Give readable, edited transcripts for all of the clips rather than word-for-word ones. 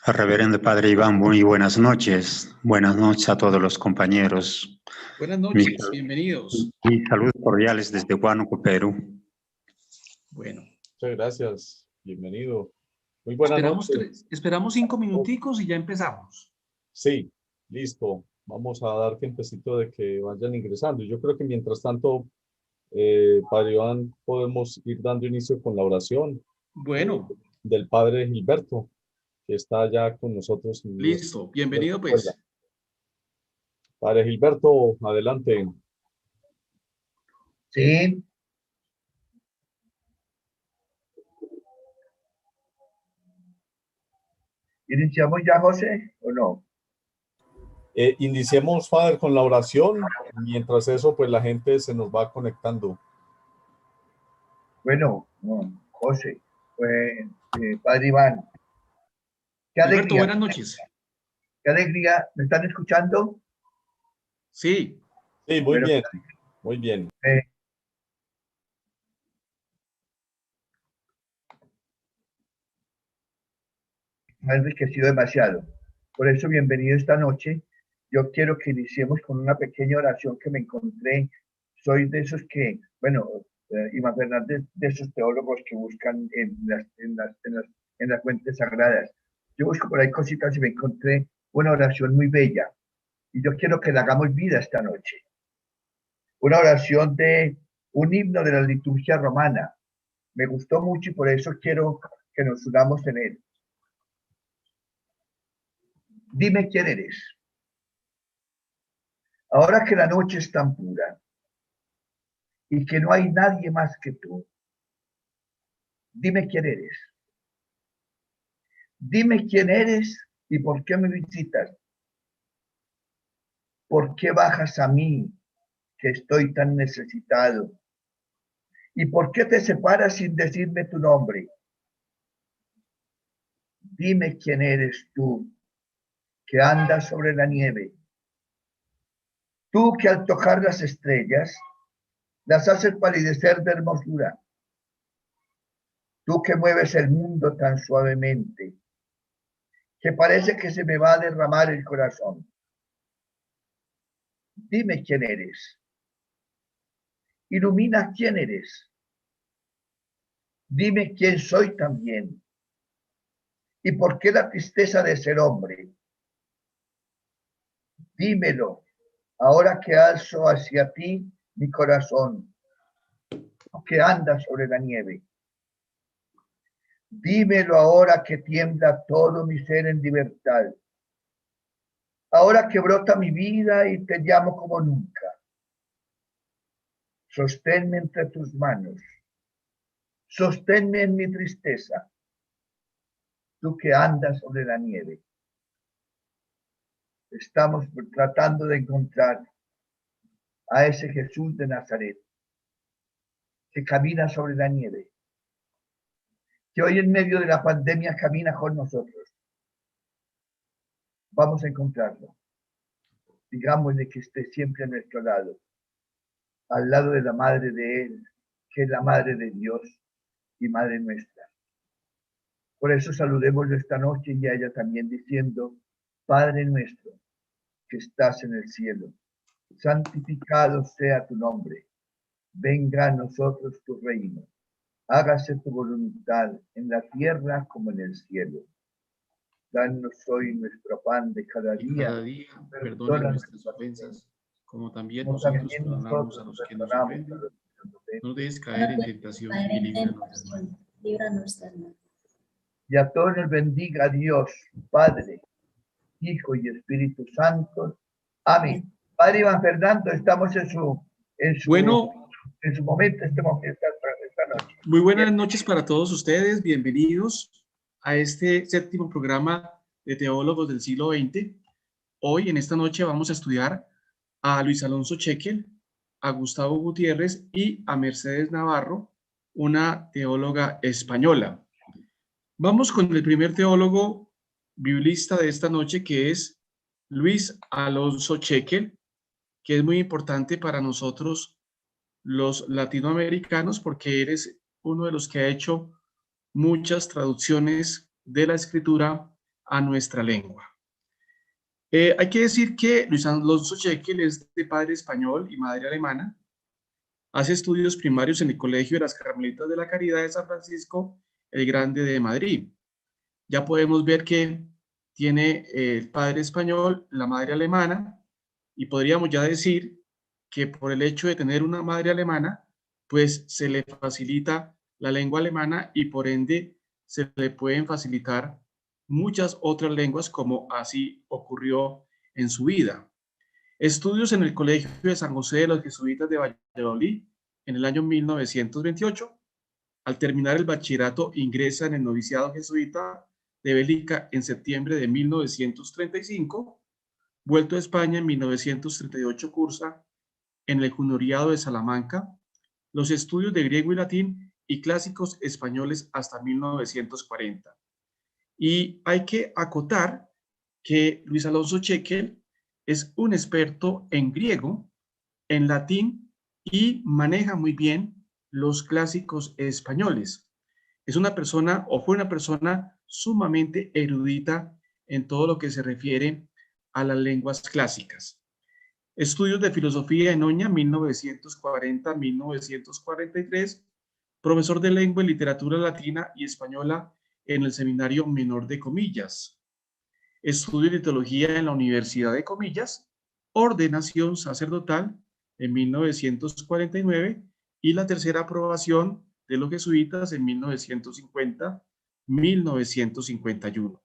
Reverendo Padre Iván, muy buenas noches. Buenas noches a todos los compañeros. Buenas noches, bienvenidos. Mis saludos cordiales desde Huánuco, Perú. Bueno. Muchas gracias, bienvenido. Muy buenas noches. Esperamos 5 minuticos y ya empezamos. Sí, listo. Vamos a dar tiempecito de que vayan ingresando. Yo creo que mientras tanto, Padre Iván, podemos ir dando inicio con la oración. Bueno. Del Padre Gilberto, que está ya con nosotros. Listo, bienvenido pues. Padre Gilberto, adelante. Sí. ¿Iniciamos ya, José, o no? Iniciemos, Padre, con la oración. Mientras eso, pues la gente se nos va conectando. Bueno, José, Padre Iván. Qué alegría. Alberto, buenas noches. Qué alegría. ¿Me están escuchando? Sí. Sí, muy bien. Muy bien. Me ha enriquecido demasiado. Por eso, bienvenido esta noche. Yo quiero que iniciemos con una pequeña oración que me encontré. Soy de esos que, bueno, Iván Fernández, de esos teólogos que buscan en las fuentes sagradas. Yo busco por ahí cositas y me encontré una oración muy bella. Y yo quiero que la hagamos vida esta noche. Una oración de un himno de la liturgia romana. Me gustó mucho y por eso quiero que nos unamos en él. Dime quién eres. Ahora que la noche es tan pura y que no hay nadie más que tú, dime quién eres. Dime quién eres y por qué me visitas. ¿Por qué bajas a mí, que estoy tan necesitado? ¿Y por qué te separas sin decirme tu nombre? Dime quién eres tú, que andas sobre la nieve. Tú que al tocar las estrellas, las haces palidecer de hermosura. Tú que mueves el mundo tan suavemente, que parece que se me va a derramar el corazón. Dime quién eres. Ilumina quién eres. Dime quién soy también. ¿Y por qué la tristeza de ser hombre? Dímelo, ahora que alzo hacia ti mi corazón, que anda sobre la nieve. Dímelo ahora que tiembla todo mi ser en libertad. Ahora que brota mi vida y te llamo como nunca. Sosténme entre tus manos. Sosténme en mi tristeza. Tú que andas sobre la nieve. Estamos tratando de encontrar a ese Jesús de Nazaret que camina sobre la nieve, que hoy en medio de la pandemia camina con nosotros. Vamos a encontrarlo. Digámosle que esté siempre a nuestro lado, al lado de la Madre de Él, que es la Madre de Dios y Madre nuestra. Por eso saludémoslo esta noche y a ella también diciendo, Padre nuestro, que estás en el cielo, santificado sea tu nombre. Venga a nosotros tu reino. Hágase tu voluntad en la tierra como en el cielo. Danos hoy nuestro pan de cada día. Perdona nuestras ofensas, como también nosotros perdonamos a los que nos ofenden. No dejes caer en tentación y líbranos del mal. Y a todos nos bendiga Dios, Padre, Hijo y Espíritu Santo. Amén. Padre Iván Fernando, estamos en su momento, esta noche. Muy buenas noches para todos ustedes. Bienvenidos a este séptimo programa de Teólogos del siglo XX. Hoy, en esta noche, vamos a estudiar a Luis Alonso Chequel, a Gustavo Gutiérrez y a Mercedes Navarro, una teóloga española. Vamos con el primer teólogo biblista de esta noche, que es Luis Alonso Chequel, que es muy importante para nosotros los latinoamericanos porque él es uno de los que ha hecho muchas traducciones de la escritura a nuestra lengua. Hay que decir que Luis Alonso Chequel es de padre español y madre alemana. Hace estudios primarios en el Colegio de las Carmelitas de la Caridad de San Francisco el Grande de Madrid. Ya podemos ver que tiene el padre español, la madre alemana, y podríamos ya decir que por el hecho de tener una madre alemana, pues se le facilita la lengua alemana y por ende se le pueden facilitar muchas otras lenguas, como así ocurrió en su vida. Estudios en el Colegio de San José de los Jesuitas de Valladolid en el año 1928. Al terminar el bachillerato ingresa en el noviciado jesuita de Bélica en septiembre de 1935. Vuelto a España en 1938 cursa en el Junioriado de Salamanca los estudios de griego y latín y clásicos españoles hasta 1940. Y hay que acotar que Luis Alonso Chequel es un experto en griego, en latín y maneja muy bien los clásicos españoles. Es una persona o fue una persona sumamente erudita en todo lo que se refiere a las lenguas clásicas. Estudios de filosofía en Oña, 1940-1943, profesor de lengua y literatura latina y española en el Seminario Menor de Comillas. Estudio de teología en la Universidad de Comillas, ordenación sacerdotal en 1949 y la tercera aprobación de los jesuitas en 1950-1951.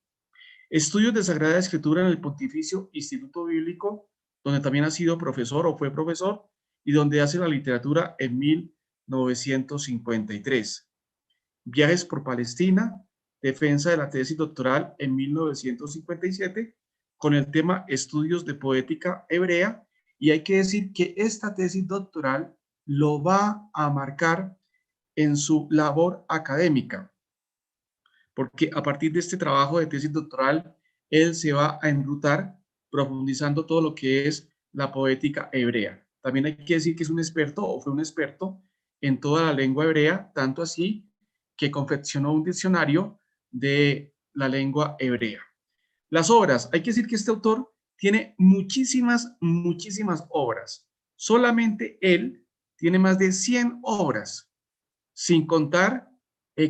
Estudios de Sagrada Escritura en el Pontificio Instituto Bíblico, donde también ha sido profesor o fue profesor y donde hace la literatura en 1953. Viajes por Palestina, defensa de la tesis doctoral en 1957 con el tema Estudios de Poética Hebrea, y hay que decir que esta tesis doctoral lo va a marcar en su labor académica, porque a partir de este trabajo de tesis doctoral, él se va a enrutar profundizando todo lo que es la poética hebrea. También hay que decir que es un experto o fue un experto en toda la lengua hebrea, tanto así que confeccionó un diccionario de la lengua hebrea. Las obras, hay que decir que este autor tiene muchísimas obras. Solamente él tiene más de 100 obras, sin contar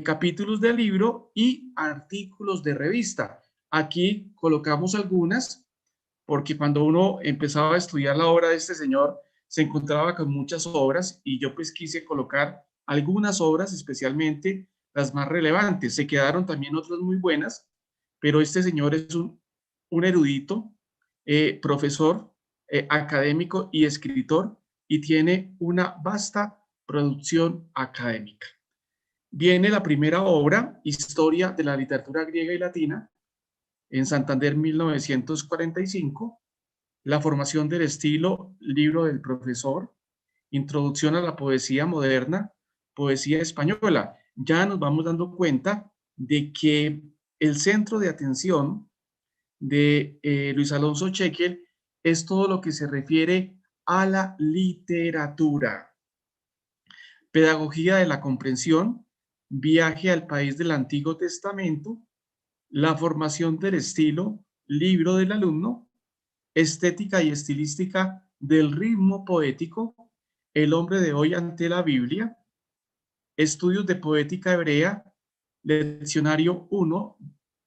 capítulos de libro y artículos de revista. Aquí colocamos algunas, porque cuando uno empezaba a estudiar la obra de este señor, se encontraba con muchas obras y yo pues quise colocar algunas obras, especialmente las más relevantes. Se quedaron también otras muy buenas, pero este señor es un erudito, profesor, académico y escritor, y tiene una vasta producción académica. Viene la primera obra, Historia de la Literatura Griega y Latina, en Santander 1945, La formación del estilo, libro del profesor, Introducción a la poesía moderna, poesía española. Ya nos vamos dando cuenta de que el centro de atención de Luis Alonso Chequel es todo lo que se refiere a la literatura. Pedagogía de la comprensión, viaje al país del Antiguo Testamento, la formación del estilo, libro del alumno, estética y estilística del ritmo poético, el hombre de hoy ante la Biblia, estudios de poética hebrea, leccionario 1,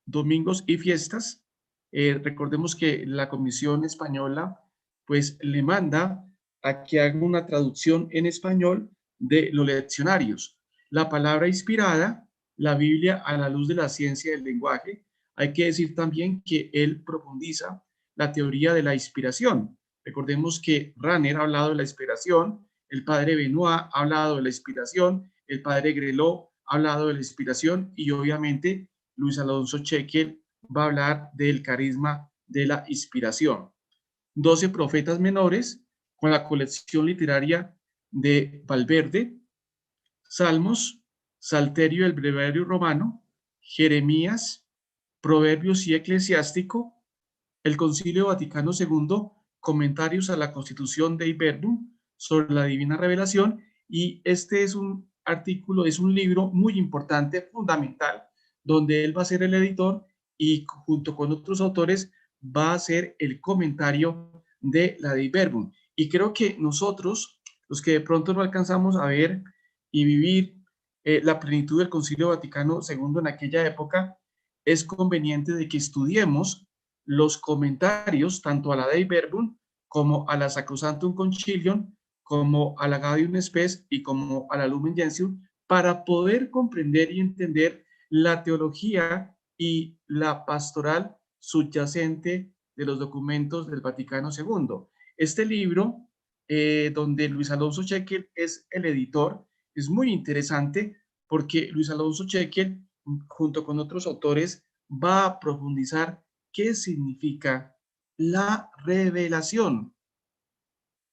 domingos y fiestas. Recordemos que la Comisión Española pues le manda a que haga una traducción en español de los leccionarios. La palabra inspirada, la Biblia a la luz de la ciencia del lenguaje. Hay que decir también que él profundiza la teoría de la inspiración. Recordemos que Ranner ha hablado de la inspiración, el padre Benoit ha hablado de la inspiración, el padre Grelot ha hablado de la inspiración y obviamente Luis Alonso Chequel va a hablar del carisma de la inspiración. 12 profetas menores con la colección literaria de Valverde, Salmos, Salterio del Breviario Romano, Jeremías, Proverbios y Eclesiástico, el Concilio Vaticano II, comentarios a la Constitución Dei Verbum sobre la Divina Revelación, y este es un artículo es un libro muy importante, fundamental, donde él va a ser el editor y junto con otros autores va a hacer el comentario de la Dei Verbum. Y creo que nosotros, los que de pronto no alcanzamos a ver y vivir la plenitud del Concilio Vaticano II en aquella época, es conveniente de que estudiemos los comentarios tanto a la Dei Verbum como a la Sacrosanctum Concilium, como a la Gaudium Spes y como a la Lumen Gentium, para poder comprender y entender la teología y la pastoral subyacente de los documentos del Vaticano II. Este libro, donde Luis Alonso Chequel es el editor, es muy interesante porque Luis Alonso Chequel, junto con otros autores, va a profundizar qué significa la revelación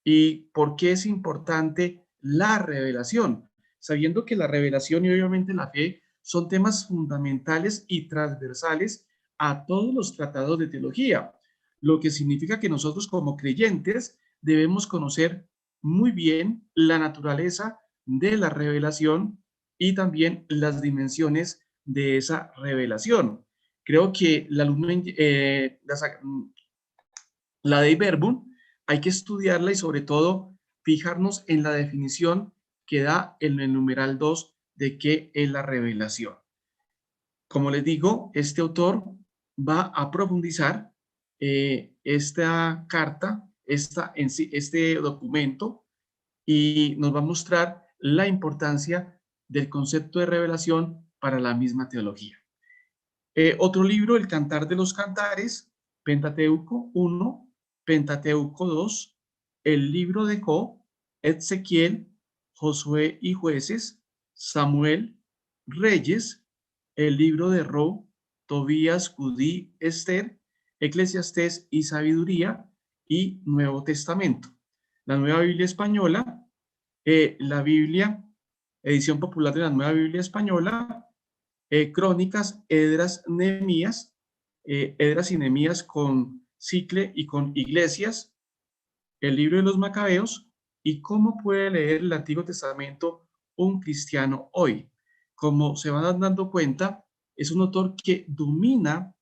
y por qué es importante la revelación, sabiendo que la revelación y obviamente la fe son temas fundamentales y transversales a todos los tratados de teología, lo que significa que nosotros como creyentes debemos conocer muy bien la naturaleza de la revelación y también las dimensiones de esa revelación. Creo que la Dei Verbum hay que estudiarla y sobre todo fijarnos en la definición que da en el numeral 2 de qué es la revelación. Como les digo, este autor va a profundizar esta carta, este documento, y nos va a mostrar la importancia del concepto de revelación para la misma teología. Otro libro, El Cantar de los Cantares, Pentateuco 1, Pentateuco 2, el libro de Job, Ezequiel, Josué y Jueces, Samuel, Reyes, el libro de Ro, Tobías, Judí, Esther, Eclesiastés y Sabiduría y Nuevo Testamento. La Nueva Biblia Española, la Biblia, edición popular de la Nueva Biblia Española, Crónicas, Esdras, Nehemías, Esdras y Nehemías con Cicle y con Iglesias, el libro de los Macabeos y cómo puede leer el Antiguo Testamento un cristiano hoy. Como se van dando cuenta, es un autor que domina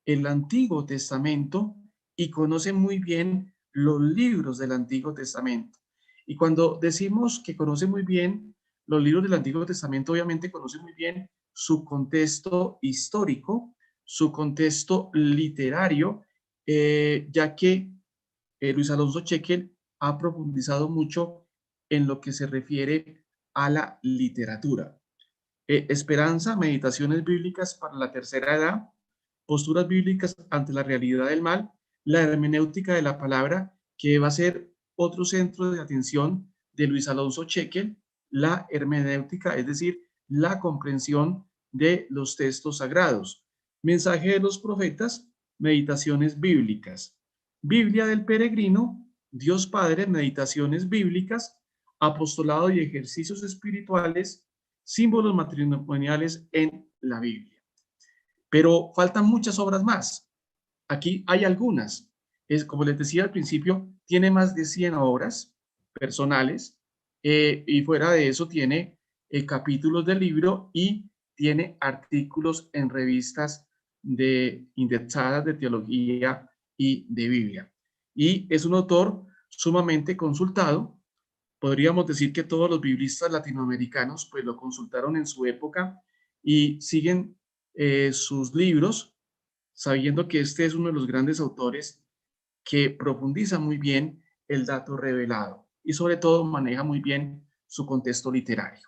el Antiguo Testamento y conoce muy bien los libros del Antiguo Testamento. Y cuando decimos que conoce muy bien los libros del Antiguo Testamento, obviamente conoce muy bien su contexto histórico, su contexto literario, ya que Luis Alonso Chequel ha profundizado mucho en lo que se refiere a la literatura. Esperanza, meditaciones bíblicas para la tercera edad, posturas bíblicas ante la realidad del mal, la hermenéutica de la palabra, que va a ser otro centro de atención de Luis Alonso Chequel, la hermenéutica, es decir, la comprensión de los textos sagrados. Mensaje de los profetas, meditaciones bíblicas. Biblia del peregrino, Dios Padre, meditaciones bíblicas, apostolado y ejercicios espirituales, símbolos matrimoniales en la Biblia. Pero faltan muchas obras más. Aquí hay algunas. Como les decía al principio, tiene más de 100 obras personales y fuera de eso tiene capítulos del libro y tiene artículos en revistas indexadas de teología y de Biblia. Y es un autor sumamente consultado. Podríamos decir que todos los biblistas latinoamericanos pues lo consultaron en su época y siguen sus libros, sabiendo que este es uno de los grandes autores que profundiza muy bien el dato revelado y sobre todo maneja muy bien su contexto literario.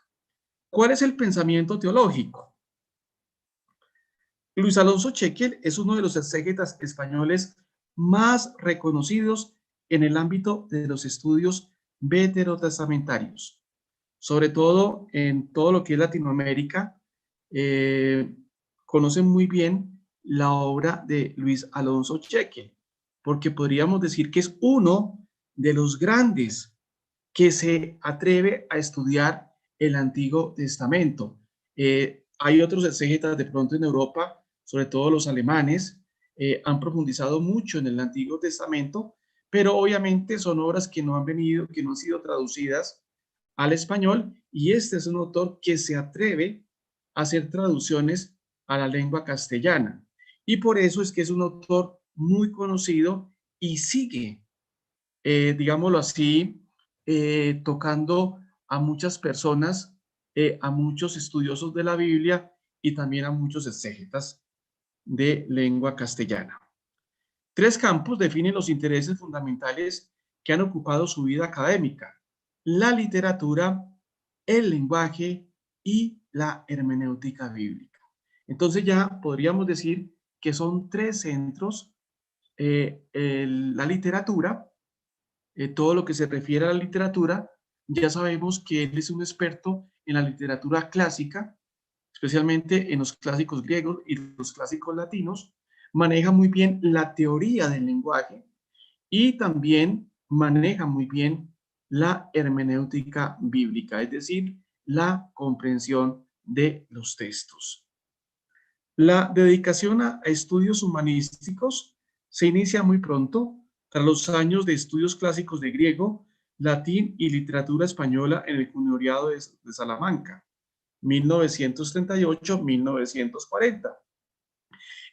¿Cuál es el pensamiento teológico? Luis Alonso Chequel es uno de los exégetas españoles más reconocidos en el ámbito de los estudios veterotestamentarios, sobre todo en todo lo que es Latinoamérica. Conocen muy bien la obra de Luis Alonso Chequel, porque podríamos decir que es uno de los grandes que se atreve a estudiar el Antiguo Testamento. Hay otros exégetas de pronto en Europa, sobre todo los alemanes, han profundizado mucho en el Antiguo Testamento, pero obviamente son obras que no han sido traducidas al español, y este es un autor que se atreve a hacer traducciones a la lengua castellana. Y por eso es que es un autor muy conocido y sigue, digámoslo así, tocando a muchas personas, a muchos estudiosos de la Biblia y también a muchos exégetas de lengua castellana. 3 campos definen los intereses fundamentales que han ocupado su vida académica: la literatura, el lenguaje y la hermenéutica bíblica. Entonces ya podríamos decir que son 3 centros: la literatura, todo lo que se refiere a la literatura. Ya sabemos que él es un experto en la literatura clásica, especialmente en los clásicos griegos y los clásicos latinos. Maneja muy bien la teoría del lenguaje y también maneja muy bien la hermenéutica bíblica, es decir, la comprensión de los textos. La dedicación a estudios humanísticos se inicia muy pronto, tras los años de estudios clásicos de griego, latín y literatura española en el Cunoriado de Salamanca, 1938-1940.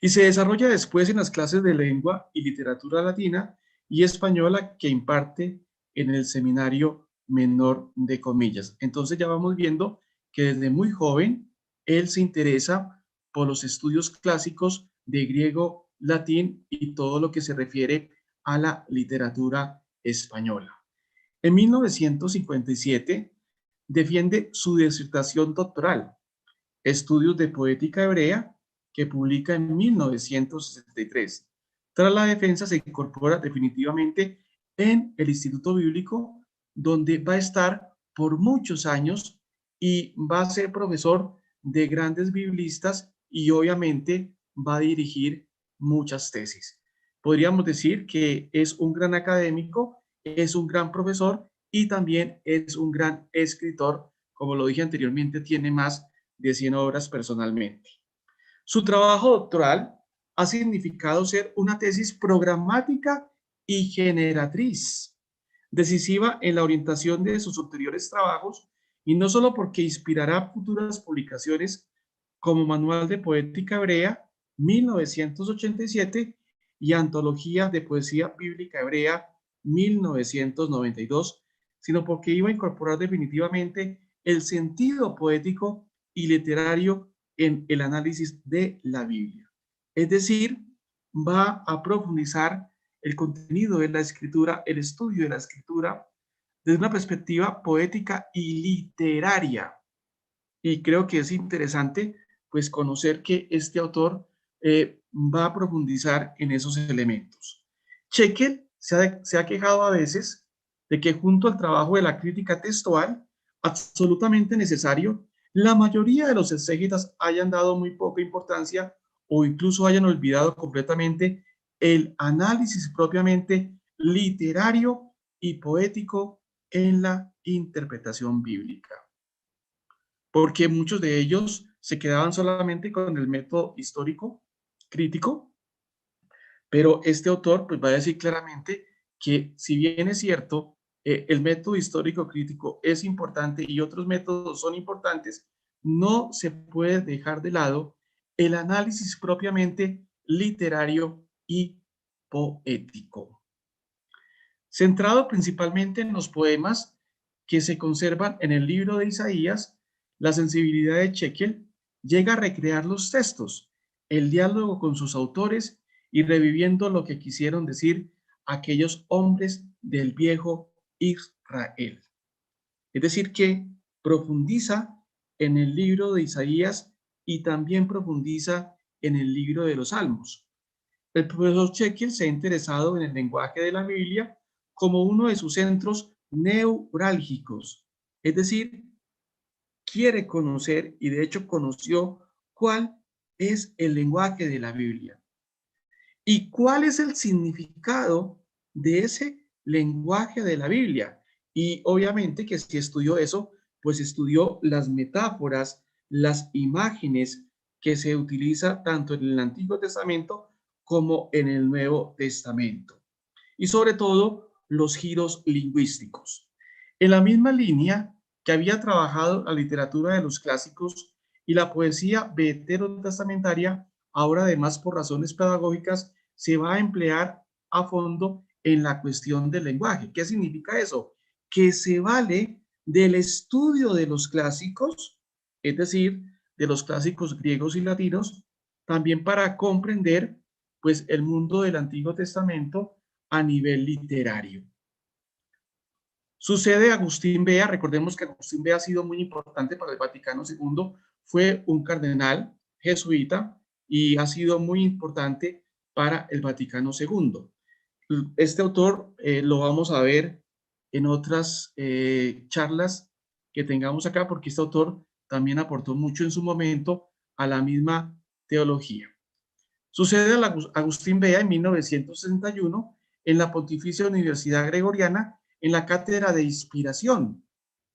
Y se desarrolla después en las clases de lengua y literatura latina y española que imparte en el Seminario Menor de Comillas. Entonces ya vamos viendo que desde muy joven él se interesa por los estudios clásicos de griego, latín y todo lo que se refiere a la literatura española. En 1957 defiende su disertación doctoral, Estudios de Poética Hebrea, que publica en 1963. Tras la defensa se incorpora definitivamente en el Instituto Bíblico, donde va a estar por muchos años y va a ser profesor de grandes biblistas y obviamente va a dirigir muchas tesis. Podríamos decir que es un gran académico, es un gran profesor y también es un gran escritor. Como lo dije anteriormente, tiene más de 100 obras personalmente. Su trabajo doctoral ha significado ser una tesis programática y generatriz, decisiva en la orientación de sus ulteriores trabajos, y no solo porque inspirará futuras publicaciones como Manual de Poética Hebrea, 1987, y Antología de Poesía Bíblica Hebrea, 1992, sino porque iba a incorporar definitivamente el sentido poético y literario en el análisis de la Biblia. Es decir, va a profundizar el contenido de la escritura, el estudio de la escritura, desde una perspectiva poética y literaria. Y creo que es interesante pues conocer que este autor va a profundizar en esos elementos. Haeckel se ha quejado a veces de que junto al trabajo de la crítica textual, absolutamente necesario, la mayoría de los exégetas hayan dado muy poca importancia o incluso hayan olvidado completamente el análisis propiamente literario y poético en la interpretación bíblica, porque muchos de ellos se quedaban solamente con el método histórico crítico, pero este autor pues va a decir claramente que si bien es cierto, el método histórico crítico es importante y otros métodos son importantes, no se puede dejar de lado el análisis propiamente literario y poético, centrado principalmente en los poemas que se conservan en el libro de Isaías. La sensibilidad de Haeckel llega a recrear los textos, el diálogo con sus autores y reviviendo lo que quisieron decir aquellos hombres del viejo Israel. Es decir, que profundiza en el libro de Isaías y también profundiza en el libro de los Salmos. El profesor Haeckel se ha interesado en el lenguaje de la Biblia como uno de sus centros neurálgicos, es decir, quiere conocer y de hecho conoció cuál es el lenguaje de la Biblia y cuál es el significado de ese lenguaje de la Biblia. Y obviamente que si estudió eso, pues estudió las metáforas, las imágenes que se utiliza tanto en el Antiguo Testamento como en el Nuevo Testamento. Y sobre todo los giros lingüísticos. En la misma línea que había trabajado la literatura de los clásicos y la poesía veterotestamentaria, ahora además por razones pedagógicas, se va a emplear a fondo en la cuestión del lenguaje. ¿Qué significa eso? Que se vale del estudio de los clásicos, es decir, de los clásicos griegos y latinos, también para comprender pues el mundo del Antiguo Testamento a nivel literario. Sucede Agustín Bea, recordemos que Agustín Bea ha sido muy importante para el Vaticano II, fue un cardenal jesuita y ha sido muy importante para el Vaticano II. Este autor lo vamos a ver en otras charlas que tengamos acá, porque este autor también aportó mucho en su momento a la misma teología. Sucede a Agustín Bea en 1961 en la Pontificia Universidad Gregoriana en la cátedra de inspiración.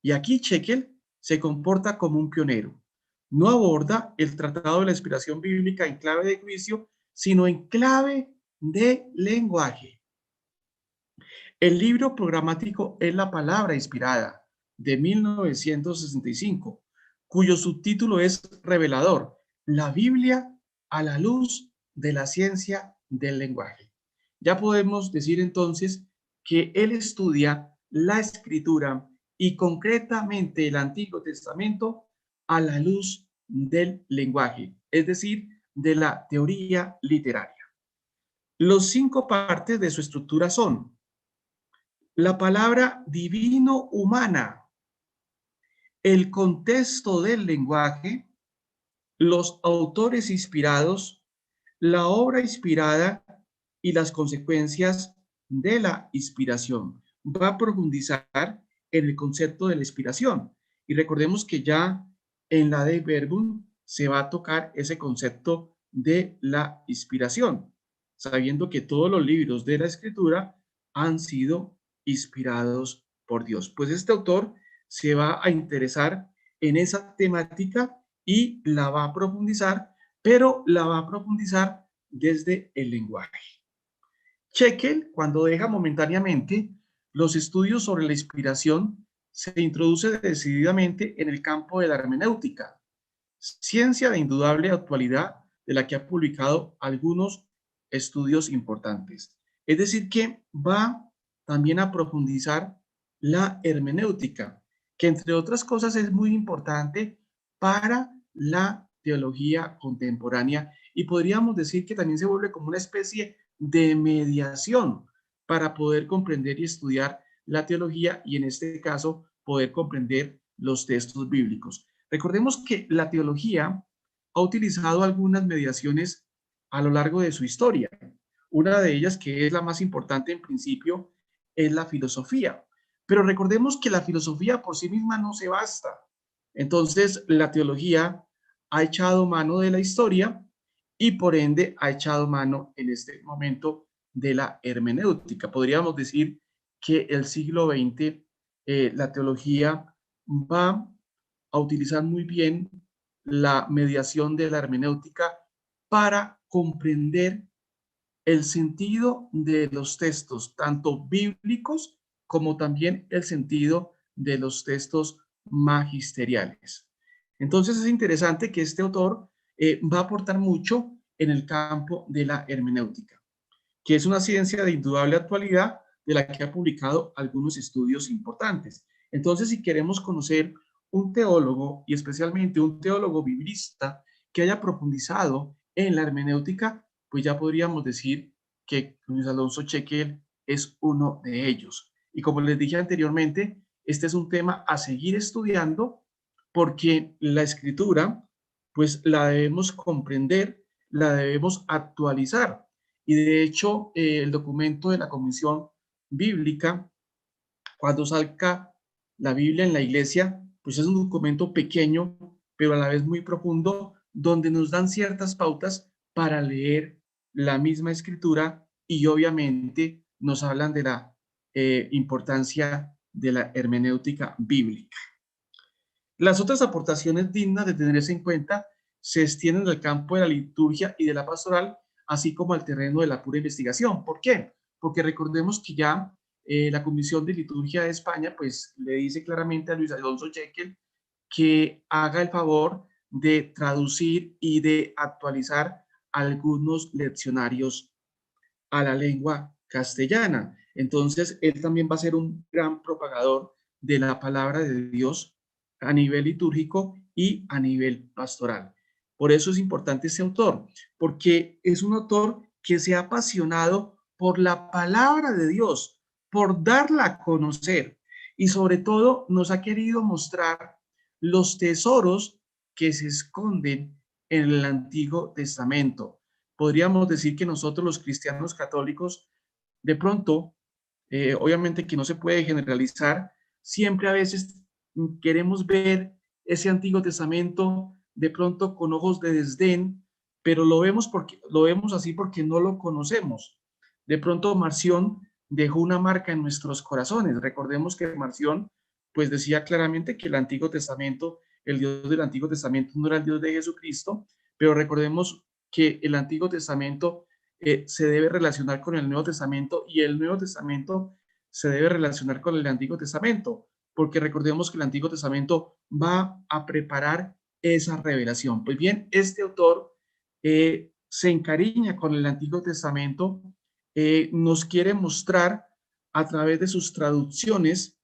Y aquí Haeckel se comporta como un pionero. No aborda el tratado de la inspiración bíblica en clave de juicio, sino en clave de lenguaje. El libro programático es la palabra inspirada de 1965, cuyo subtítulo es revelador, la Biblia a la luz de la ciencia del lenguaje. Ya podemos decir entonces que él estudia la escritura y concretamente el Antiguo Testamento a la luz del lenguaje, es decir, de la teoría literaria. Los 5 partes de su estructura son la palabra divino-humana, el contexto del lenguaje, los autores inspirados, la obra inspirada y las consecuencias de la inspiración. Va a profundizar en el concepto de la inspiración. Y recordemos que ya en la de Verbum se va a tocar ese concepto de la inspiración, sabiendo que todos los libros de la Escritura han sido inspirados por Dios. Pues este autor se va a interesar en esa temática y la va a profundizar, pero la va a profundizar desde el lenguaje. Haeckel, cuando deja momentáneamente los estudios sobre la inspiración, se introduce decididamente en el campo de la hermenéutica, ciencia de indudable actualidad de la que ha publicado algunos estudios importantes. Es decir, que va también a profundizar la hermenéutica, que entre otras cosas es muy importante para la teología contemporánea y podríamos decir que también se vuelve como una especie de mediación para poder comprender y estudiar la teología y en este caso poder comprender los textos bíblicos. Recordemos que la teología ha utilizado algunas mediaciones a lo largo de su historia. Una de ellas, que es la más importante en principio, es la filosofía. Pero recordemos que la filosofía por sí misma no se basta. Entonces, la teología ha echado mano de la historia y por ende ha echado mano en este momento de la hermenéutica. Podríamos decir que el siglo XX, la teología va a utilizar muy bien la mediación de la hermenéutica para comprender el sentido de los textos, tanto bíblicos como también el sentido de los textos magisteriales. Entonces es interesante que este autor va a aportar mucho en el campo de la hermenéutica, que es una ciencia de indudable actualidad de la que ha publicado algunos estudios importantes. Entonces, si queremos conocer un teólogo y especialmente un teólogo biblista que haya profundizado en la hermenéutica, pues ya podríamos decir que Luis Alonso Haeckel es uno de ellos. Y como les dije anteriormente, este es un tema a seguir estudiando porque la escritura, pues la debemos comprender, la debemos actualizar. Y de hecho, el documento de la Comisión Bíblica, cuando salga la Biblia en la iglesia, pues es un documento pequeño, pero a la vez muy profundo, donde nos dan ciertas pautas para leer la misma escritura y obviamente nos hablan de la importancia de la hermenéutica bíblica. Las otras aportaciones dignas de tenerse en cuenta se extienden al campo de la liturgia y de la pastoral, así como al terreno de la pura investigación. ¿Por qué? Porque recordemos que ya la Comisión de Liturgia de España pues le dice claramente a Luis Alonso Chequel que haga el favor de traducir y de actualizar algunos leccionarios a la lengua castellana. Entonces, él también va a ser un gran propagador de la palabra de Dios a nivel litúrgico y a nivel pastoral. Por eso es importante este autor, porque es un autor que se ha apasionado por la palabra de Dios, por darla a conocer y sobre todo nos ha querido mostrar los tesoros que se esconden en el Antiguo Testamento. Podríamos decir que nosotros los cristianos católicos, de pronto, obviamente que no se puede generalizar, siempre a veces queremos ver ese Antiguo Testamento de pronto con ojos de desdén, pero lo vemos así porque no lo conocemos. De pronto Marción dejó una marca en nuestros corazones. Recordemos que Marción pues decía claramente que el Antiguo Testamento, el Dios del Antiguo Testamento no era el Dios de Jesucristo, pero recordemos que el Antiguo Testamento se debe relacionar con el Nuevo Testamento y el Nuevo Testamento se debe relacionar con el Antiguo Testamento, porque recordemos que el Antiguo Testamento va a preparar esa revelación. Pues bien, este autor se encariña con el Antiguo Testamento, nos quiere mostrar a través de sus traducciones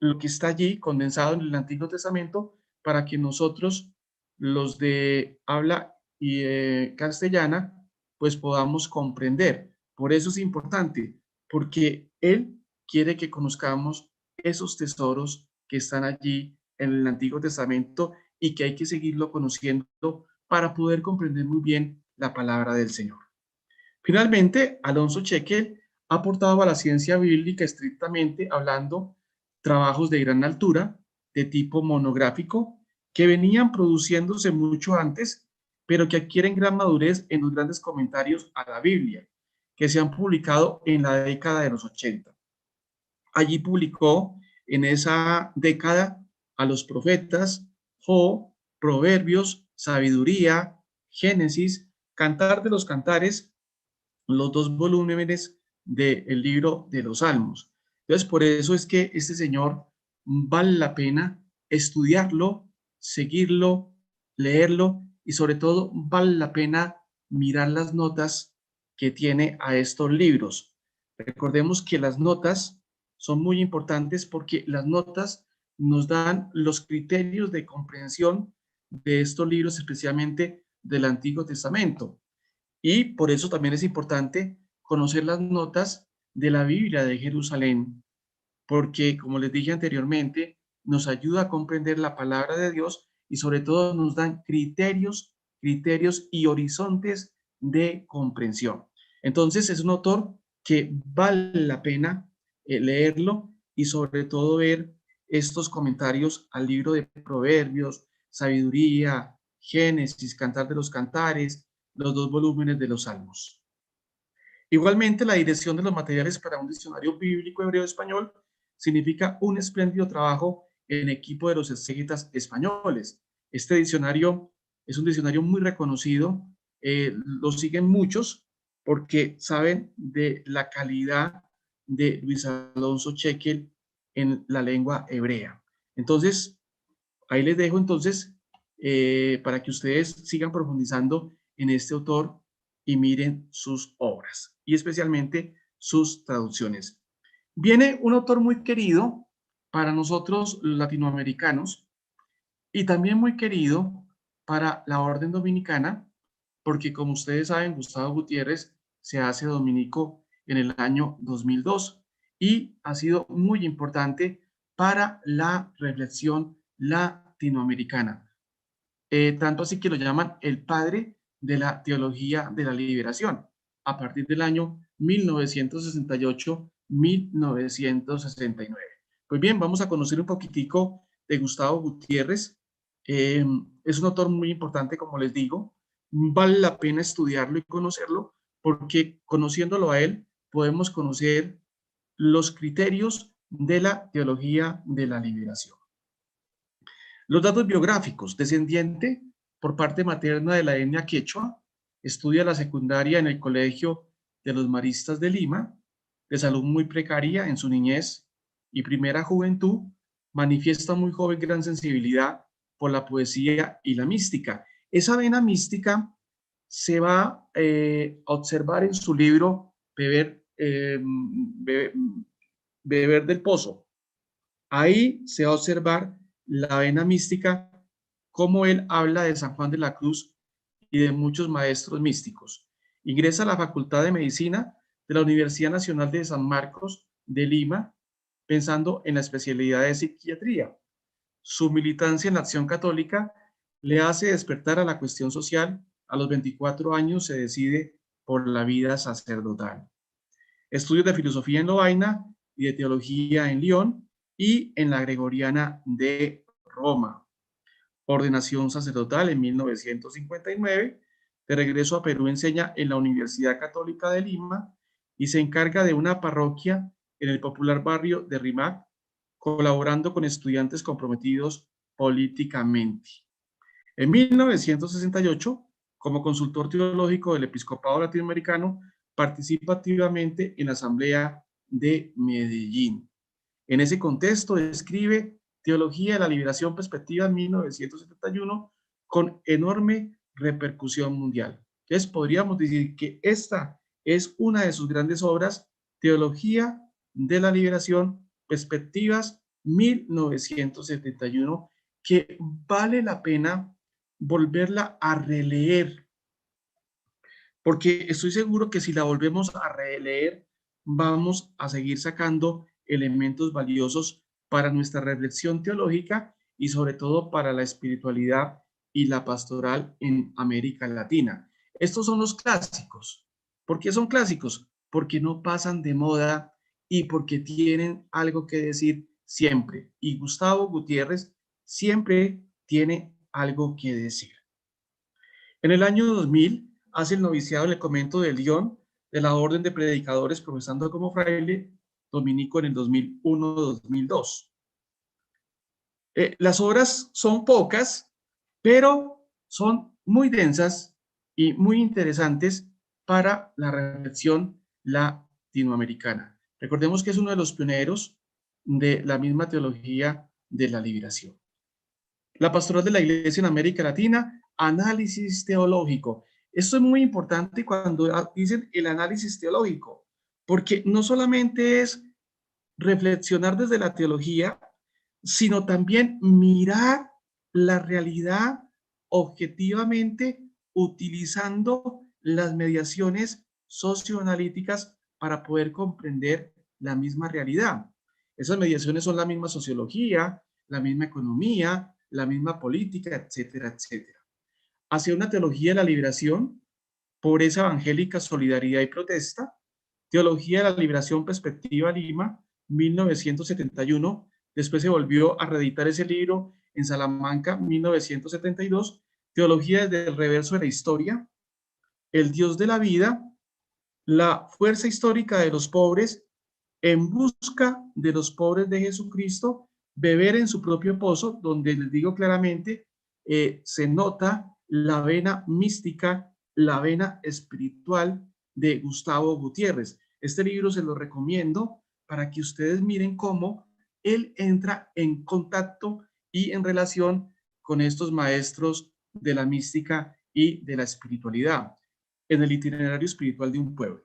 lo que está allí condensado en el Antiguo Testamento para que nosotros, los de habla y castellana, pues podamos comprender. Por eso es importante, porque él quiere que conozcamos esos tesoros que están allí en el Antiguo Testamento y que hay que seguirlo conociendo para poder comprender muy bien la palabra del Señor. Finalmente, Alonso Chequel ha aportado a la ciencia bíblica estrictamente hablando trabajos de gran altura, de tipo monográfico, que venían produciéndose mucho antes, pero que adquieren gran madurez en los grandes comentarios a la Biblia, que se han publicado en la década de los 80. Allí publicó en esa década a los profetas, Job, Proverbios, Sabiduría, Génesis, Cantar de los Cantares, los 2 volúmenes del libro de los Salmos. Entonces, por eso es que este señor vale la pena estudiarlo, seguirlo, leerlo y sobre todo vale la pena mirar las notas que tiene a estos libros. Recordemos que las notas son muy importantes porque las notas nos dan los criterios de comprensión de estos libros, especialmente del Antiguo Testamento. Y por eso también es importante conocer las notas de la Biblia de Jerusalén, porque, como les dije anteriormente, nos ayuda a comprender la palabra de Dios y sobre todo nos dan criterios y horizontes de comprensión. Entonces es un autor que vale la pena leerlo y sobre todo ver estos comentarios al libro de Proverbios, Sabiduría, Génesis, Cantar de los Cantares, los 2 volúmenes de los Salmos. Igualmente, la dirección de los materiales para un diccionario bíblico hebreo-español significa un espléndido trabajo en equipo de los exégetas españoles. Este diccionario es un diccionario muy reconocido, lo siguen muchos porque saben de la calidad de Luis Alonso Chequel en la lengua hebrea. Entonces, ahí les dejo entonces para que ustedes sigan profundizando en este autor y miren sus obras y especialmente sus traducciones. Viene un autor muy querido para nosotros latinoamericanos y también muy querido para la Orden Dominicana, porque como ustedes saben, Gustavo Gutiérrez se hace dominico en el año 2002 y ha sido muy importante para la reflexión latinoamericana. Tanto así que lo llaman el padre de la teología de la liberación, a partir del año 1968-1969. Pues bien, vamos a conocer un poquitico de Gustavo Gutiérrez. Es un autor muy importante, como les digo. Vale la pena estudiarlo y conocerlo, porque conociéndolo a él, podemos conocer los criterios de la teología de la liberación. Los datos biográficos: descendiente por parte materna de la etnia quechua, estudia la secundaria en el Colegio de los Maristas de Lima, de salud muy precaria en su niñez y primera juventud, manifiesta muy joven gran sensibilidad por la poesía y la mística. Esa vena mística se va a observar en su libro Beber del Pozo. Ahí se va a observar la vena mística, cómo él habla de San Juan de la Cruz y de muchos maestros místicos. Ingresa a la Facultad de Medicina de la Universidad Nacional de San Marcos de Lima, pensando en la especialidad de psiquiatría. Su militancia en la Acción Católica le hace despertar a la cuestión social. A los 24 años se decide por la vida sacerdotal. Estudios de filosofía en Lovaina y de teología en Lyon y en la Gregoriana de Roma. Ordenación sacerdotal en 1959. De regreso a Perú enseña en la Universidad Católica de Lima y se encarga de una parroquia en el popular barrio de Rímac, colaborando con estudiantes comprometidos políticamente. En 1968, como consultor teológico del Episcopado Latinoamericano, participa activamente en la Asamblea de Medellín. En ese contexto escribe Teología de la Liberación Perspectiva en 1971 con enorme repercusión mundial. Entonces podríamos decir que esta es una de sus grandes obras, Teología de la Liberación Perspectivas 1971, que vale la pena volverla a releer, porque estoy seguro que si la volvemos a releer, vamos a seguir sacando elementos valiosos para nuestra reflexión teológica y sobre todo para la espiritualidad y la pastoral en América Latina. Estos son los clásicos. ¿Por qué son clásicos? Porque no pasan de moda y porque tienen algo que decir siempre. Y Gustavo Gutiérrez siempre tiene algo que decir. En el año 2000 hace el noviciado en el convento de Lyon de la Orden de Predicadores, profesando como fraile dominico en el 2001-2002. Las obras son pocas, pero son muy densas y muy interesantes para la reflexión latinoamericana. Recordemos que es uno de los pioneros de la misma teología de la liberación. La pastoral de la Iglesia en América Latina, análisis teológico. Esto es muy importante cuando dicen el análisis teológico, porque no solamente es reflexionar desde la teología, sino también mirar la realidad objetivamente utilizando las mediaciones socioanalíticas para poder comprender la misma realidad. Esas mediaciones son la misma sociología, la misma economía, la misma política, etcétera, etcétera. Hacia una teología de la liberación, pobreza evangélica, solidaridad y protesta, teología de la liberación, perspectiva Lima, 1971, después se volvió a reeditar ese libro en Salamanca, 1972, teología desde el reverso de la historia, el Dios de la vida, la fuerza histórica de los pobres, en busca de los pobres de Jesucristo, beber en su propio pozo, donde les digo claramente, se nota la vena mística, la vena espiritual de Gustavo Gutiérrez. Este libro se lo recomiendo para que ustedes miren cómo él entra en contacto y en relación con estos maestros de la mística y de la espiritualidad en el itinerario espiritual de un pueblo.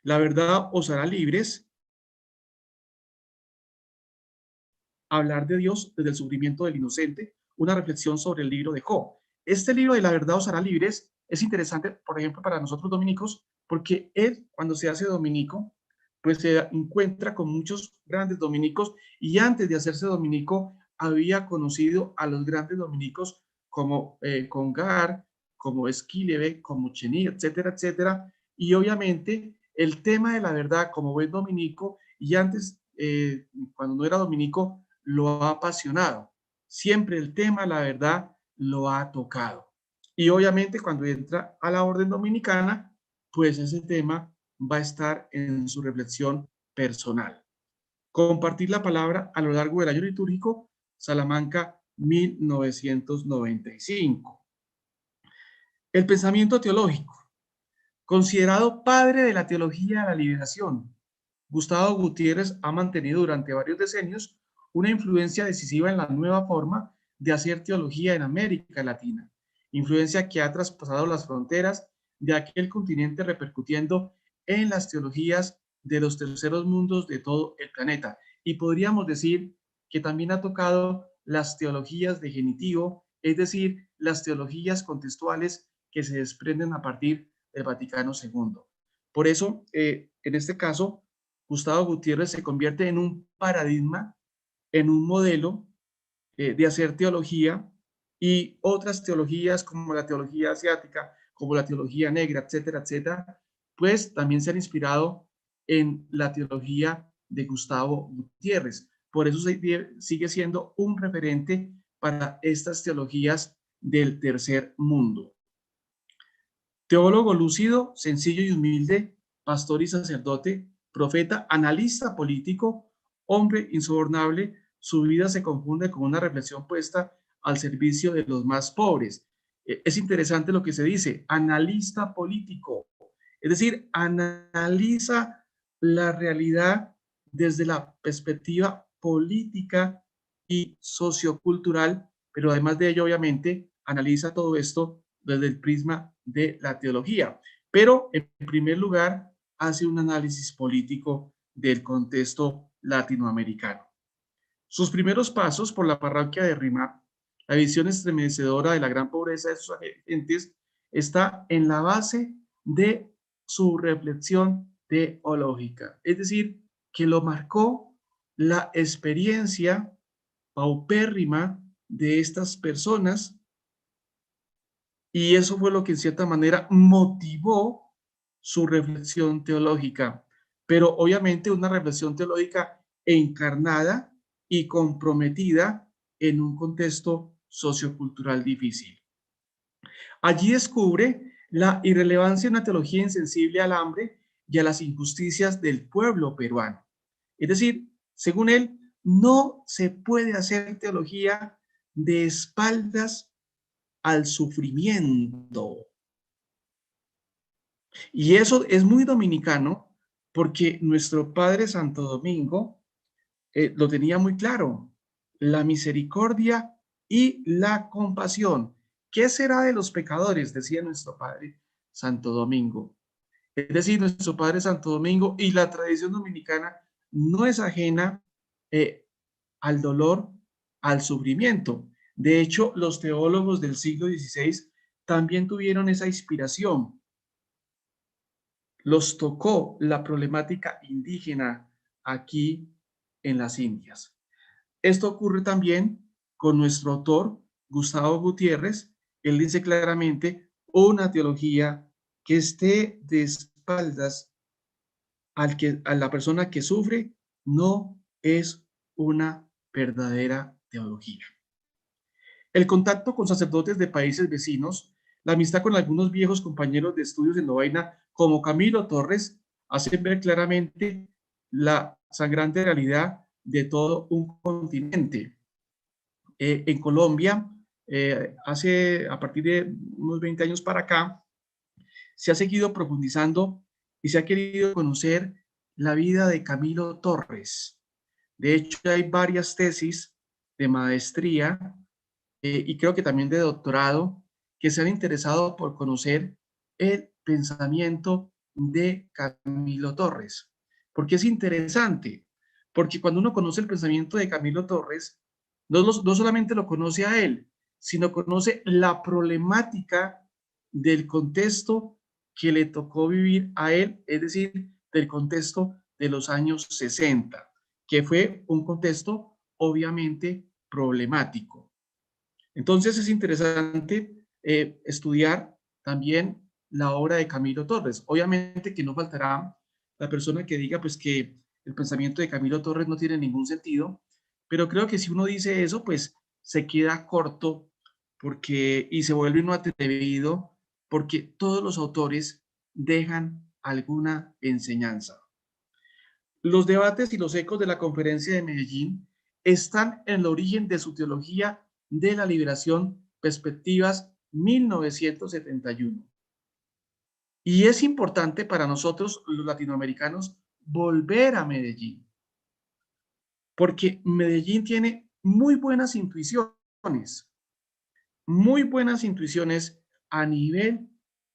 La verdad os hará libres. Hablar de Dios desde el sufrimiento del inocente, una reflexión sobre el libro de Job. Este libro de La verdad os hará libres es interesante, por ejemplo, para nosotros dominicos, porque él, cuando se hace dominico, pues se encuentra con muchos grandes dominicos y antes de hacerse dominico había conocido a los grandes dominicos como Congar, como Esquileve, como Chení, etcétera, etcétera. Y obviamente el tema de la verdad, como buen dominico, y antes, cuando no era dominico, lo ha apasionado. Siempre el tema de la verdad lo ha tocado. Y obviamente cuando entra a la orden dominicana, pues ese tema va a estar en su reflexión personal. Compartir la palabra a lo largo del año litúrgico, Salamanca, 1995. El pensamiento teológico, considerado padre de la teología de la liberación, Gustavo Gutiérrez ha mantenido durante varios decenios una influencia decisiva en la nueva forma de hacer teología en América Latina, influencia que ha traspasado las fronteras de aquel continente, repercutiendo en las teologías de los terceros mundos de todo el planeta. Y podríamos decir que también ha tocado las teologías de genitivo, es decir, las teologías contextuales que se desprenden a partir del Vaticano II. Por eso, en este caso, Gustavo Gutiérrez se convierte en un paradigma, en un modelo de hacer teología, y otras teologías como la teología asiática, como la teología negra, etcétera, etcétera, pues también se han inspirado en la teología de Gustavo Gutiérrez. Por eso sigue siendo un referente para estas teologías del tercer mundo. Teólogo lúcido, sencillo y humilde, pastor y sacerdote, profeta, analista político, hombre insobornable, su vida se confunde con una reflexión puesta al servicio de los más pobres. Es interesante lo que se dice, analista político, es decir, analiza la realidad desde la perspectiva política y sociocultural, pero además de ello, obviamente, analiza todo esto desde el prisma de la teología. Pero, en primer lugar, hace un análisis político del contexto latinoamericano. Sus primeros pasos por la parroquia de Rimap, la visión estremecedora de la gran pobreza de sus agentes, está en la base de su reflexión teológica. Es decir, que lo marcó la experiencia paupérrima de estas personas, y eso fue lo que en cierta manera motivó su reflexión teológica, pero obviamente una reflexión teológica encarnada y comprometida en un contexto sociocultural difícil. Allí descubre la irrelevancia de una teología insensible al hambre y a las injusticias del pueblo peruano. Es decir, según él, no se puede hacer teología de espaldas al sufrimiento. Y eso es muy dominicano, porque nuestro Padre Santo Domingo lo tenía muy claro: la misericordia y la compasión. ¿Qué será de los pecadores?, decía nuestro Padre Santo Domingo. Es decir, nuestro Padre Santo Domingo y la tradición dominicana no es ajena al dolor, al sufrimiento. De hecho, los teólogos del siglo XVI también tuvieron esa inspiración. Los tocó la problemática indígena aquí en las Indias. Esto ocurre también con nuestro autor, Gustavo Gutiérrez. Él dice claramente: una teología que esté de espaldas a la persona que sufre no es una verdadera teología. El contacto con sacerdotes de países vecinos, la amistad con algunos viejos compañeros de estudios en Lovaina, como Camilo Torres, hacen ver claramente la sangrante realidad de todo un continente. En Colombia, a partir de unos 20 años para acá, se ha seguido profundizando y se ha querido conocer la vida de Camilo Torres. De hecho, hay varias tesis de maestría y creo que también de doctorado que se han interesado por conocer el pensamiento de Camilo Torres. ¿Por qué es interesante? Porque cuando uno conoce el pensamiento de Camilo Torres, no solamente lo conoce a él, sino conoce la problemática del contexto que le tocó vivir a él, es decir, del contexto de los años 60, que fue un contexto obviamente problemático. Entonces es interesante estudiar también la obra de Camilo Torres. Obviamente que no faltará la persona que diga pues que el pensamiento de Camilo Torres no tiene ningún sentido, pero creo que si uno dice eso, pues se queda corto y se vuelve uno atrevido, porque todos los autores dejan alguna enseñanza. Los debates y los ecos de la Conferencia de Medellín están en el origen de su teología de la liberación, Perspectivas 1971. Y es importante para nosotros, los latinoamericanos, volver a Medellín, porque Medellín tiene muy buenas intuiciones a nivel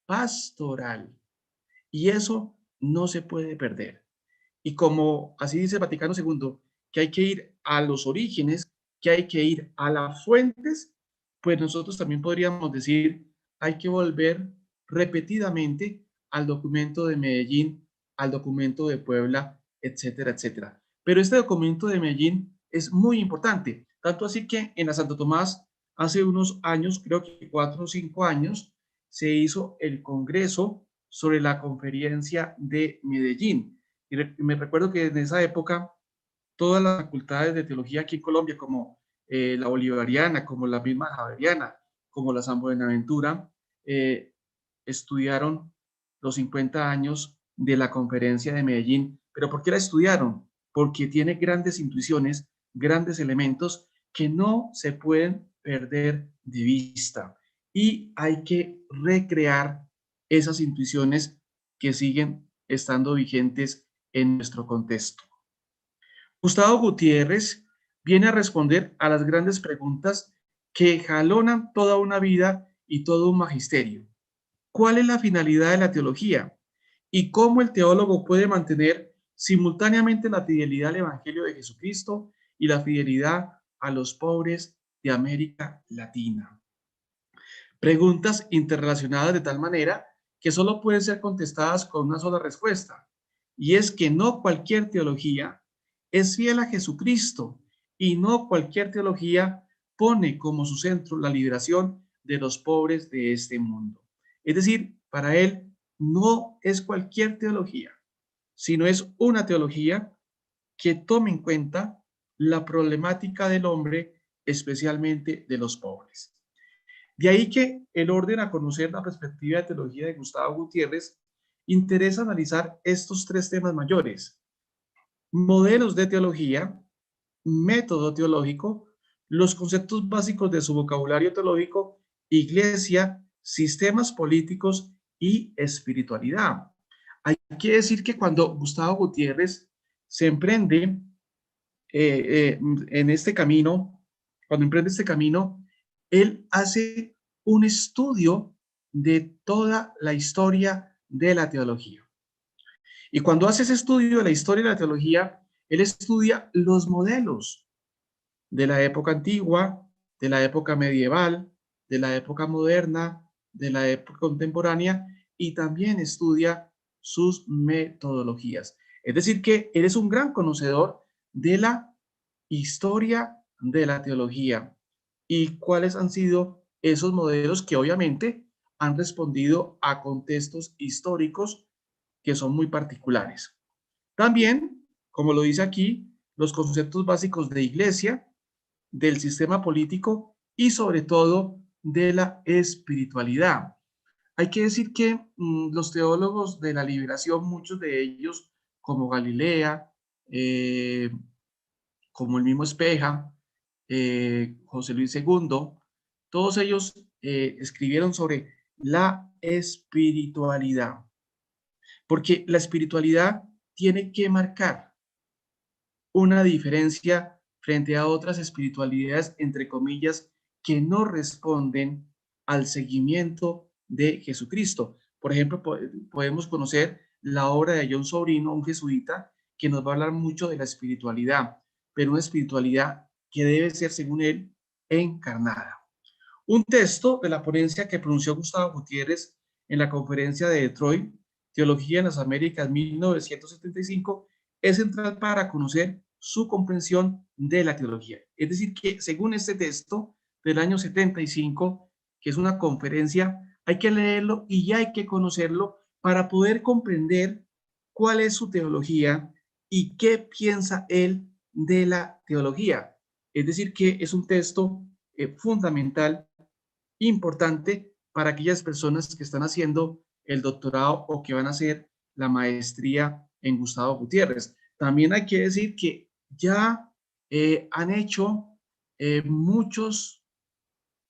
pastoral, y eso no se puede perder. Y como así dice el Vaticano II, que hay que ir a los orígenes, que hay que ir a las fuentes, pues nosotros también podríamos decir, hay que volver repetidamente al documento de Medellín, al documento de Puebla, etcétera, etcétera. Pero este documento de Medellín es muy importante, tanto así que en la Santo Tomás, hace unos años, creo que 4 o 5 años, se hizo el Congreso sobre la Conferencia de Medellín. Y me recuerdo que en esa época todas las facultades de teología aquí en Colombia, como la Bolivariana, como la misma Javeriana, como la San Buenaventura, estudiaron los 50 años de la Conferencia de Medellín. ¿Pero por qué la estudiaron? Porque tiene grandes intuiciones, grandes elementos que no se pueden perder de vista. Y hay que recrear esas intuiciones que siguen estando vigentes en nuestro contexto. Gustavo Gutiérrez viene a responder a las grandes preguntas que jalonan toda una vida y todo un magisterio. ¿Cuál es la finalidad de la teología? ¿Y cómo el teólogo puede mantener simultáneamente la fidelidad al Evangelio de Jesucristo y la fidelidad a los pobres de América Latina? Preguntas interrelacionadas de tal manera que solo pueden ser contestadas con una sola respuesta, y es que no cualquier teología es fiel a Jesucristo y no cualquier teología pone como su centro la liberación de los pobres de este mundo. Es decir, para él no es cualquier teología, sino es una teología que tome en cuenta la problemática del hombre, especialmente de los pobres. De ahí que el orden a conocer la perspectiva de teología de Gustavo Gutiérrez interesa analizar estos 3 temas mayores: modelos de teología, método teológico, los conceptos básicos de su vocabulario teológico, iglesia, sistemas políticos y espiritualidad. Hay que decir que cuando Gustavo Gutiérrez se emprende en este camino, él hace un estudio de toda la historia de la teología. Y cuando hace ese estudio de la historia de la teología, él estudia los modelos de la época antigua, de la época medieval, de la época moderna, de la época contemporánea, y también estudia sus metodologías. Es decir, que él es un gran conocedor de la historia de la teología y cuáles han sido esos modelos que obviamente han respondido a contextos históricos que son muy particulares. También, como lo dice aquí, los conceptos básicos de iglesia, del sistema político y sobre todo de la espiritualidad. Hay que decir que los teólogos de la liberación, muchos de ellos, como Galilea, como el mismo Espeja, José Luis II, todos ellos escribieron sobre la espiritualidad, porque la espiritualidad tiene que marcar una diferencia frente a otras espiritualidades, entre comillas, que no responden al seguimiento de Jesucristo. Por ejemplo, podemos conocer la obra de John Sobrino, un jesuita, que nos va a hablar mucho de la espiritualidad, pero una espiritualidad que debe ser, según él, encarnada. Un texto de la ponencia que pronunció Gustavo Gutiérrez en la conferencia de Detroit, Teología en las Américas 1975, es central para conocer su comprensión de la teología. Es decir, que según este texto del año 75, que es una conferencia, hay que leerlo y ya hay que conocerlo para poder comprender cuál es su teología y qué piensa él de la teología. Es decir, que es un texto fundamental, importante para aquellas personas que están haciendo el doctorado o que van a hacer la maestría en Gustavo Gutiérrez. También hay que decir que ya han hecho muchos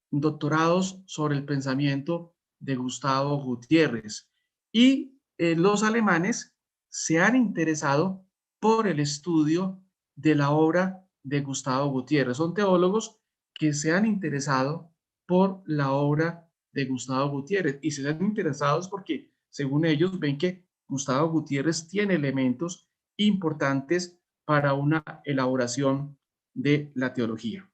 doctorados sobre el pensamiento de Gustavo Gutiérrez y los alemanes se han interesado por el estudio de la obra de Gustavo Gutiérrez. Son teólogos que se han interesado por la obra de Gustavo Gutiérrez y se han interesado porque, según ellos, ven que Gustavo Gutiérrez tiene elementos importantes para una elaboración de la teología.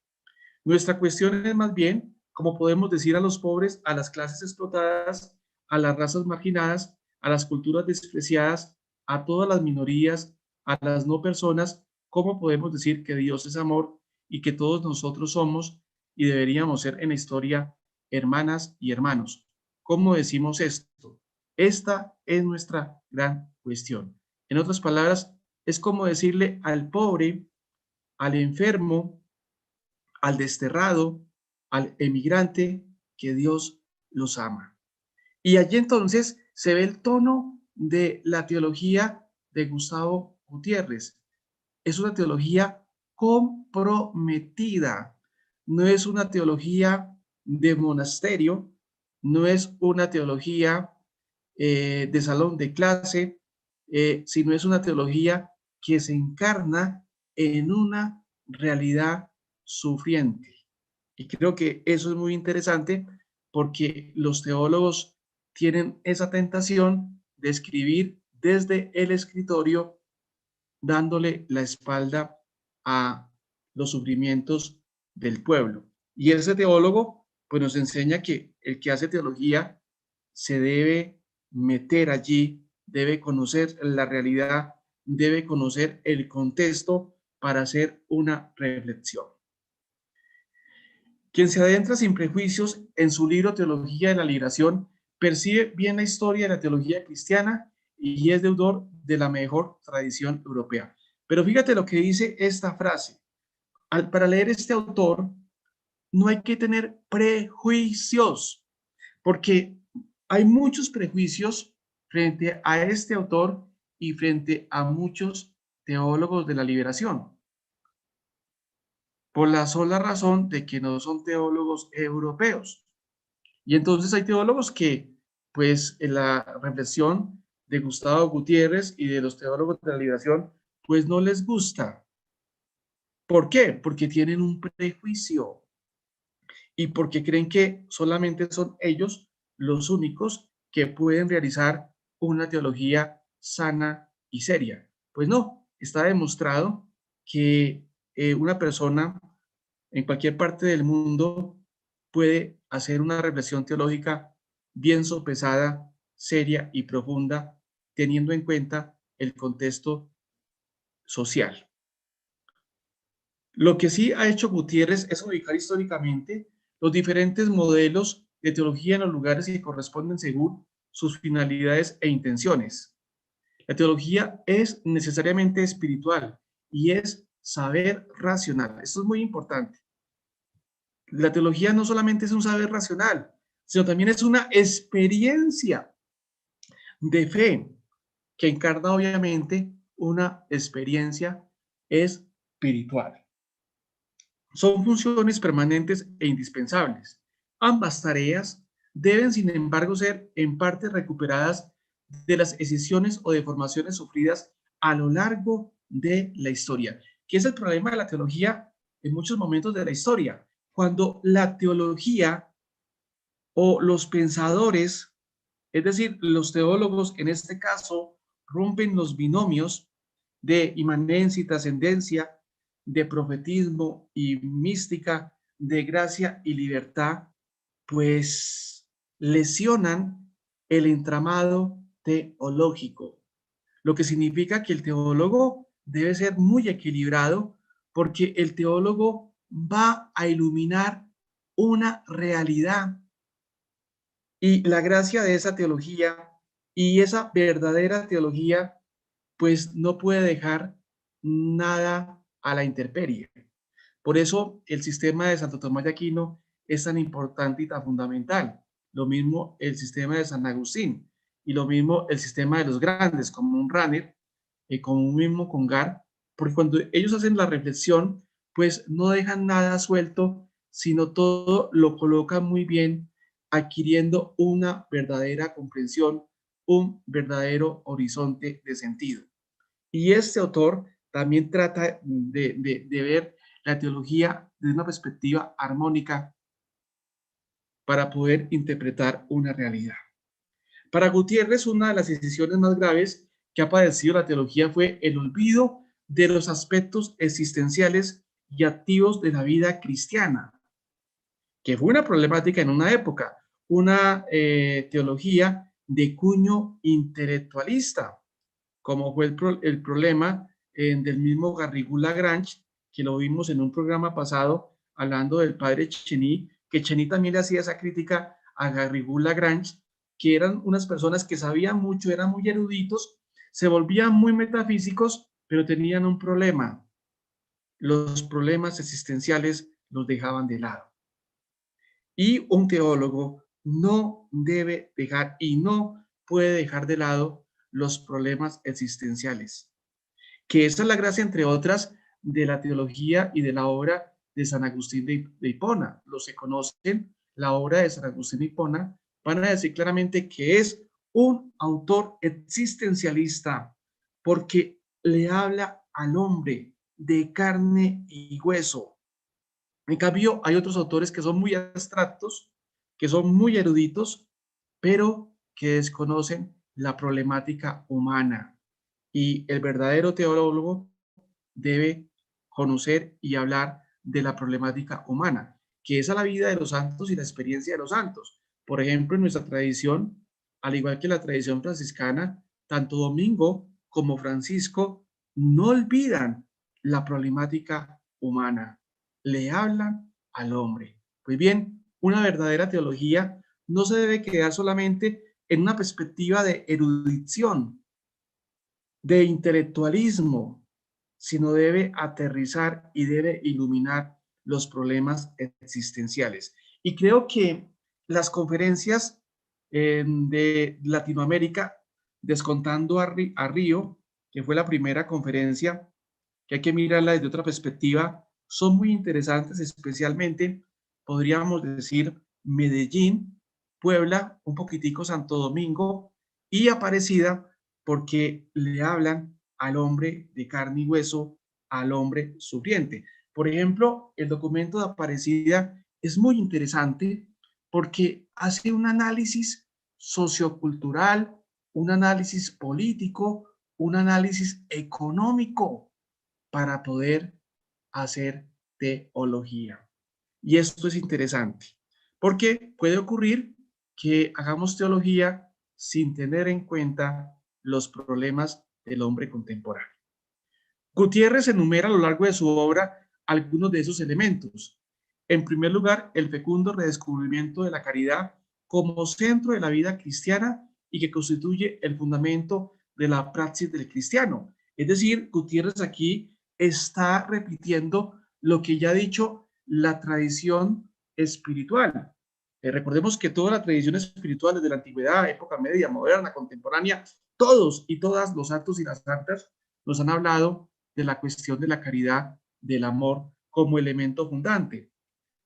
Nuestra cuestión es más bien cómo podemos decir a los pobres, a las clases explotadas, a las razas marginadas, a las culturas despreciadas, a todas las minorías, a las no personas, cómo podemos decir que Dios es amor y que todos nosotros somos y deberíamos ser en la historia hermanas y hermanos. ¿Cómo decimos esto? Esta es nuestra gran cuestión. En otras palabras, es como decirle al pobre, al enfermo, al desterrado, al emigrante, que Dios los ama. Y allí entonces se ve el tono de la teología de Gustavo Gutiérrez. Es una teología comprometida. No es una teología de monasterio, no es una teología de salón de clase, sino es una teología que se encarna en una realidad sufriente. Y creo que eso es muy interesante porque los teólogos tienen esa tentación de escribir desde el escritorio, dándole la espalda a los sufrimientos del pueblo. Y ese teólogo pues nos enseña que el que hace teología se debe meter allí, debe conocer la realidad, debe conocer el contexto para hacer una reflexión. Quien se adentra sin prejuicios en su libro Teología de la Liberación percibe bien la historia de la teología cristiana y es deudor de la mejor tradición europea. Pero fíjate lo que dice esta frase. Para leer este autor no hay que tener prejuicios, porque hay muchos prejuicios frente a este autor y frente a muchos teólogos de la liberación, por la sola razón de que no son teólogos europeos. Y entonces hay teólogos que, pues, en la reflexión de Gustavo Gutiérrez y de los teólogos de la liberación, pues no les gusta. ¿Por qué? Porque tienen un prejuicio y porque creen que solamente son ellos los únicos que pueden realizar una teología sana y seria. Pues no, está demostrado que una persona en cualquier parte del mundo puede hacer una reflexión teológica bien sopesada, seria y profunda, teniendo en cuenta el contexto social. Lo que sí ha hecho Gutiérrez es ubicar históricamente los diferentes modelos de teología en los lugares que corresponden según sus finalidades e intenciones. La teología es necesariamente espiritual y es saber racional. Esto es muy importante. La teología no solamente es un saber racional, sino también es una experiencia de fe que encarna obviamente una experiencia espiritual. Son funciones permanentes e indispensables. Ambas tareas deben, sin embargo, ser en parte recuperadas de las excisiones o deformaciones sufridas a lo largo de la historia, que es el problema de la teología en muchos momentos de la historia. Cuando la teología o los pensadores, es decir, los teólogos en este caso, rompen los binomios de inmanencia y trascendencia, de profetismo y mística, de gracia y libertad, pues lesionan el entramado teológico, lo que significa que el teólogo debe ser muy equilibrado porque el teólogo va a iluminar una realidad y la gracia de esa teología y esa verdadera teología pues no puede dejar nada a la intemperie. Por eso el sistema de Santo Tomás de Aquino es tan importante y tan fundamental. Lo mismo el sistema de San Agustín y lo mismo el sistema de los grandes, como un Ranner, como un mismo Congar, porque cuando ellos hacen la reflexión, pues no dejan nada suelto, sino todo lo colocan muy bien, adquiriendo una verdadera comprensión, un verdadero horizonte de sentido. Y este autor también trata de ver la teología desde una perspectiva armónica para poder interpretar una realidad. Para Gutiérrez, una de las decisiones más graves que ha padecido la teología fue el olvido de los aspectos existenciales y activos de la vida cristiana, que fue una problemática en una época, una teología de cuño intelectualista, como fue el problema del mismo Garrigou-Lagrange, que lo vimos en un programa pasado hablando del padre Cheny, que Cheny también le hacía esa crítica a Garrigou-Lagrange, que eran unas personas que sabían mucho, eran muy eruditos, se volvían muy metafísicos, pero tenían un problema. Los problemas existenciales los dejaban de lado. Y un teólogo no debe dejar y no puede dejar de lado los problemas existenciales, que esa es la gracia, entre otras, de la teología y de la obra de San Agustín de Hipona. Los que conocen la obra de San Agustín de Hipona van a decir claramente que es un autor existencialista, porque le habla al hombre de carne y hueso. En cambio, hay otros autores que son muy abstractos, que son muy eruditos, pero que desconocen la problemática humana. Y el verdadero teólogo debe conocer y hablar de la problemática humana, que es a la vida de los santos y la experiencia de los santos. Por ejemplo, en nuestra tradición, al igual que la tradición franciscana, tanto Domingo como Francisco no olvidan la problemática humana, le hablan al hombre. Pues bien, una verdadera teología no se debe quedar solamente en una perspectiva de erudición, de intelectualismo, sino debe aterrizar y debe iluminar los problemas existenciales. Y creo que las conferencias de Latinoamérica, descontando a Río, que fue la primera conferencia, que hay que mirarla desde otra perspectiva, son muy interesantes, especialmente, podríamos decir, Medellín, Puebla, un poquitico Santo Domingo y Aparecida, porque le hablan al hombre de carne y hueso, al hombre sufriente. Por ejemplo, el documento de Aparecida es muy interesante porque hace un análisis sociocultural, un análisis político, un análisis económico para poder hacer teología. Y esto es interesante, porque puede ocurrir que hagamos teología sin tener en cuenta los problemas del hombre contemporáneo. Gutiérrez enumera a lo largo de su obra algunos de esos elementos. En primer lugar, el fecundo redescubrimiento de la caridad como centro de la vida cristiana y que constituye el fundamento de la praxis del cristiano. Es decir, Gutiérrez aquí está repitiendo lo que ya ha dicho la tradición espiritual. Recordemos que toda la tradición espiritual desde la antigüedad, época media, moderna, contemporánea, todos y todas los santos y las santas nos han hablado de la cuestión de la caridad, del amor como elemento fundante.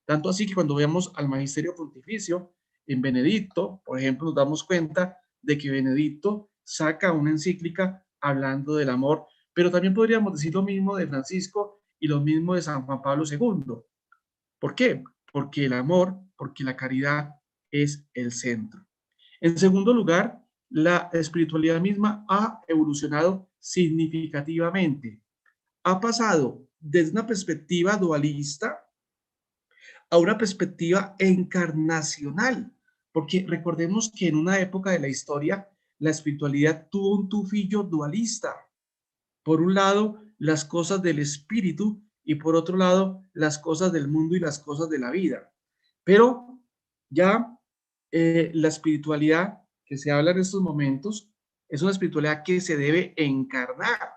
Tanto así que cuando veamos al magisterio pontificio en Benedicto, por ejemplo, nos damos cuenta de que Benedicto saca una encíclica hablando del amor, pero también podríamos decir lo mismo de Francisco y lo mismo de San Juan Pablo II. ¿Por qué? Porque el amor, porque la caridad es el centro. En segundo lugar, la espiritualidad misma ha evolucionado significativamente. Ha pasado desde una perspectiva dualista a una perspectiva encarnacional, porque recordemos que en una época de la historia la espiritualidad tuvo un tufillo dualista. Por un lado, las cosas del espíritu y por otro lado, las cosas del mundo y las cosas de la vida. Pero ya la espiritualidad que se habla en estos momentos es una espiritualidad que se debe encarnar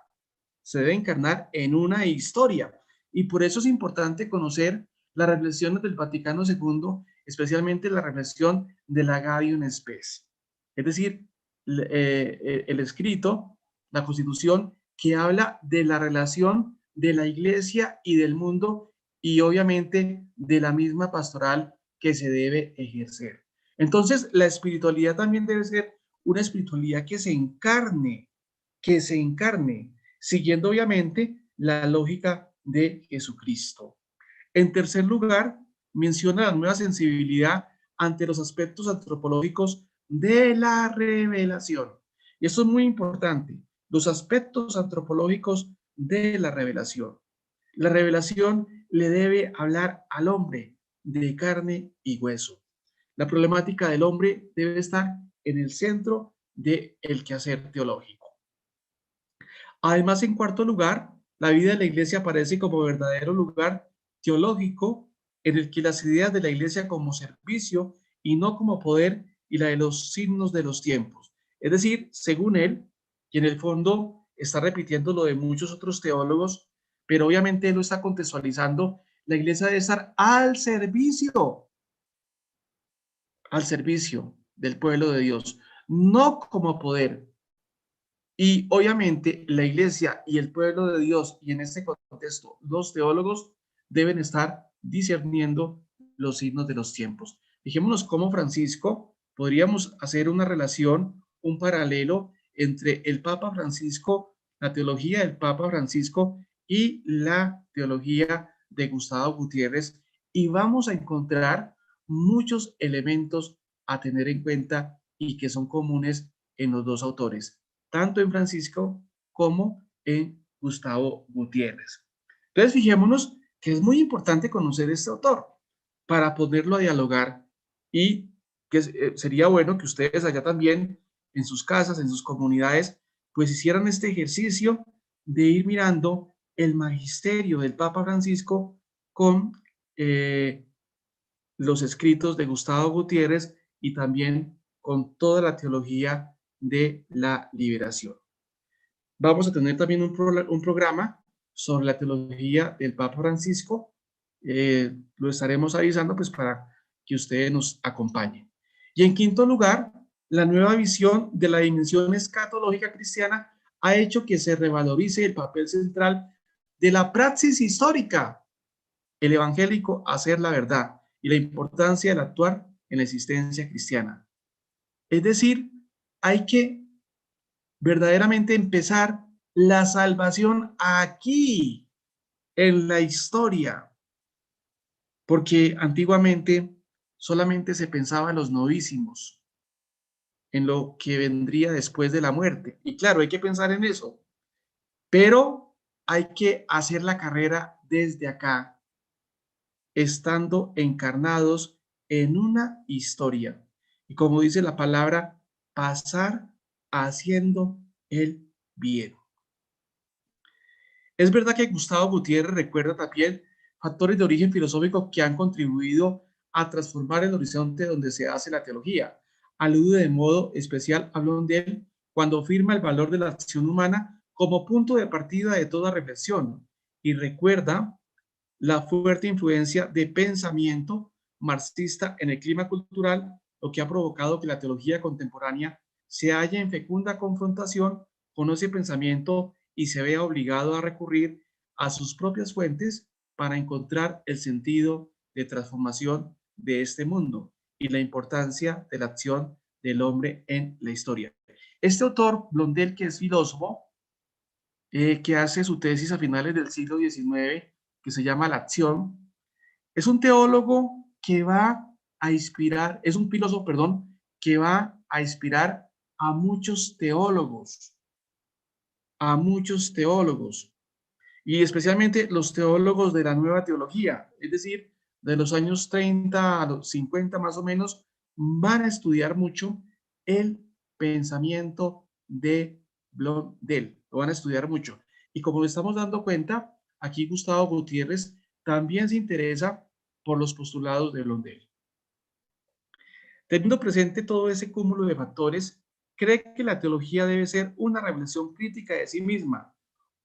en una historia. Y por eso es importante conocer las reflexiones del Vaticano II, especialmente la reflexión de la Gaudium Spes. Es decir, el escrito, la Constitución, que habla de la relación de la Iglesia y del mundo y obviamente de la misma pastoral que se debe ejercer. Entonces, la espiritualidad también debe ser una espiritualidad que se encarne, siguiendo obviamente la lógica de Jesucristo. En tercer lugar, menciona la nueva sensibilidad ante los aspectos antropológicos de la revelación. Y esto es muy importante, los aspectos antropológicos de la revelación. La revelación le debe hablar al hombre de carne y hueso. La problemática del hombre debe estar en el centro del quehacer teológico. Además, en cuarto lugar, la vida de la iglesia aparece como verdadero lugar teológico en el que las ideas de la iglesia como servicio y no como poder y la de los signos de los tiempos. Es decir, según él, y en el fondo está repitiendo lo de muchos otros teólogos, pero obviamente él lo está contextualizando, la iglesia debe estar al servicio del pueblo de Dios, no como poder. Y obviamente la iglesia y el pueblo de Dios, y en este contexto los teólogos, deben estar discerniendo los signos de los tiempos. Fijémonos cómo Francisco, podríamos hacer una relación, un paralelo entre el Papa Francisco, la teología del Papa Francisco y la teología de Gustavo Gutiérrez, y vamos a encontrar muchos elementos a tener en cuenta y que son comunes en los dos autores, tanto en Francisco como en Gustavo Gutiérrez. Entonces, fijémonos que es muy importante conocer este autor para poderlo a dialogar, y que sería bueno que ustedes allá también, en sus casas, en sus comunidades, pues hicieran este ejercicio de ir mirando el magisterio del Papa Francisco con los escritos de Gustavo Gutiérrez y también con toda la teología de la liberación. Vamos a tener también un programa sobre la teología del Papa Francisco. Lo estaremos avisando pues para que ustedes nos acompañen. Y en quinto lugar, la nueva visión de la dimensión escatológica cristiana ha hecho que se revalorice el papel central de la praxis histórica, el evangélico hacer la verdad y la importancia del actuar en la existencia cristiana. Es decir, hay que verdaderamente empezar la salvación aquí, en la historia, porque antiguamente solamente se pensaba en los novísimos, en lo que vendría después de la muerte. Y claro, hay que pensar en eso, pero hay que hacer la carrera desde acá, estando encarnados en una historia. Y como dice la palabra, pasar haciendo el bien. Es verdad que Gustavo Gutiérrez recuerda también factores de origen filosófico que han contribuido a transformar el horizonte donde se hace la teología. Alude de modo especial a Blondel cuando afirma el valor de la acción humana como punto de partida de toda reflexión, y recuerda la fuerte influencia de pensamiento marxista en el clima cultural, lo que ha provocado que la teología contemporánea se halle en fecunda confrontación con ese pensamiento y se vea obligado a recurrir a sus propias fuentes para encontrar el sentido de transformación de este mundo y la importancia de la acción del hombre en la historia. Este autor, Blondel, que es filósofo, que hace su tesis a finales del siglo XIX, que se llama La acción, es un teólogo que va a inspirar, es un filósofo, perdón, que va a inspirar a muchos teólogos, y especialmente los teólogos de la nueva teología, es decir, de los años 30 a los 50 más o menos, van a estudiar mucho el pensamiento de Blondel, lo van a estudiar mucho. Y como nos estamos dando cuenta, aquí Gustavo Gutiérrez también se interesa por los postulados de Blondel. Teniendo presente todo ese cúmulo de factores, cree que la teología debe ser una revelación crítica de sí misma,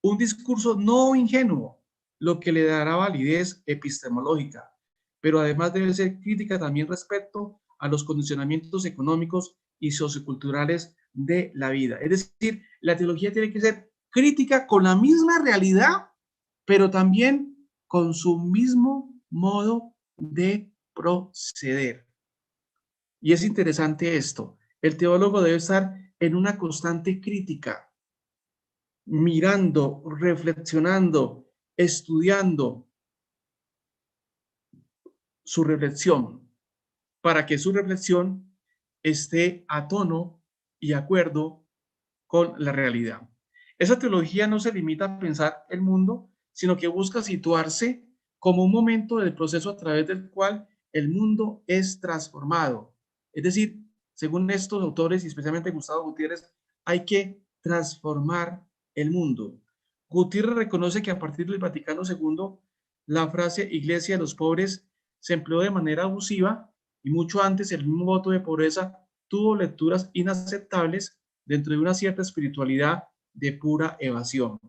un discurso no ingenuo, lo que le dará validez epistemológica, pero además debe ser crítica también respecto a los condicionamientos económicos y socioculturales de la vida. Es decir, la teología tiene que ser crítica con la misma realidad, pero también con su mismo modo de proceder. Y es interesante esto. El teólogo debe estar en una constante crítica, mirando, reflexionando, estudiando su reflexión, para que su reflexión esté a tono y acuerdo con la realidad. Esa teología no se limita a pensar el mundo, sino que busca situarse como un momento del proceso a través del cual el mundo es transformado. Es decir, según estos autores y especialmente Gustavo Gutiérrez, hay que transformar el mundo. Gutiérrez reconoce que a partir del Vaticano II, la frase Iglesia de los pobres se empleó de manera abusiva y mucho antes el mismo voto de pobreza tuvo lecturas inaceptables dentro de una cierta espiritualidad de pura evasión.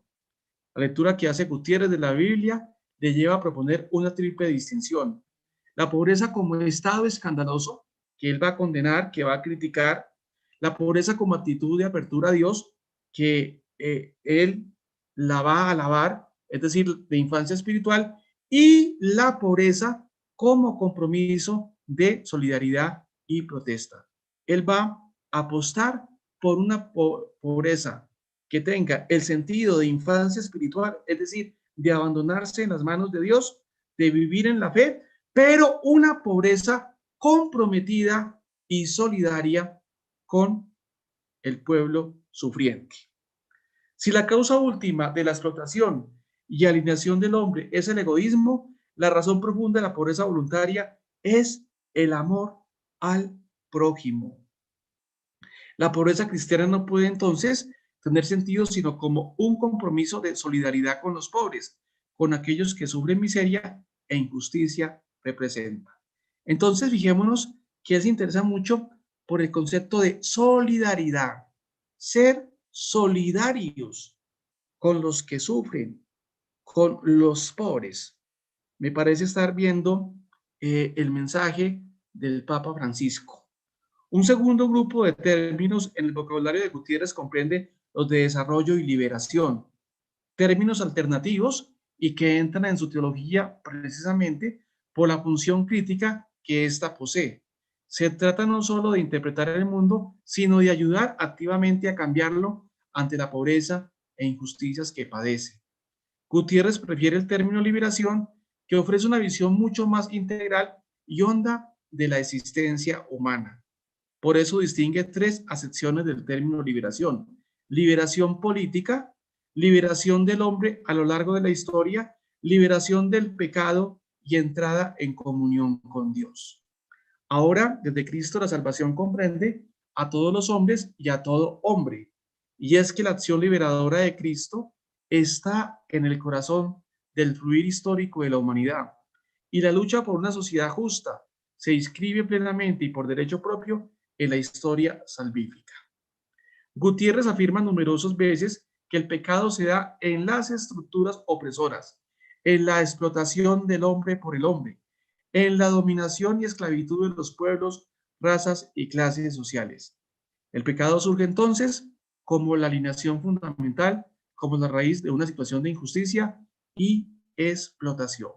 La lectura que hace Gutiérrez de la Biblia le lleva a proponer una triple distinción. La pobreza como estado escandaloso, que él va a condenar, que va a criticar. La pobreza como actitud de apertura a Dios, que él la va a alabar, es decir, de infancia espiritual. Y la pobreza como compromiso de solidaridad y protesta. Él va a apostar por una pobreza que tenga el sentido de infancia espiritual, es decir, de abandonarse en las manos de Dios, de vivir en la fe, pero una pobreza comprometida y solidaria con el pueblo sufriente. Si la causa última de la explotación y alineación del hombre es el egoísmo, la razón profunda de la pobreza voluntaria es el amor al prójimo. La pobreza cristiana no puede entonces tener sentido sino como un compromiso de solidaridad con los pobres, con aquellos que sufren miseria e injusticia representa. Entonces, fijémonos que se interesa mucho por el concepto de solidaridad, ser solidarios con los que sufren, con los pobres. Me parece estar viendo el mensaje del Papa Francisco. Un segundo grupo de términos en el vocabulario de Gutiérrez comprende los de desarrollo y liberación, términos alternativos y que entran en su teología precisamente por la función crítica que ésta posee. Se trata no solo de interpretar el mundo, sino de ayudar activamente a cambiarlo ante la pobreza e injusticias que padece. Gutiérrez prefiere el término liberación, que ofrece una visión mucho más integral y honda de la existencia humana. Por eso distingue tres acepciones del término liberación: liberación política, liberación del hombre a lo largo de la historia, liberación del pecado y entrada en comunión con Dios. Ahora, desde Cristo, la salvación comprende a todos los hombres y a todo hombre. Y es que la acción liberadora de Cristo está en el corazón del fluir histórico de la humanidad. Y la lucha por una sociedad justa se inscribe plenamente y por derecho propio en la historia salvífica. Gutiérrez afirma numerosas veces que el pecado se da en las estructuras opresoras, en la explotación del hombre por el hombre, en la dominación y esclavitud de los pueblos, razas y clases sociales. El pecado surge entonces como la alineación fundamental, como la raíz de una situación de injusticia y explotación.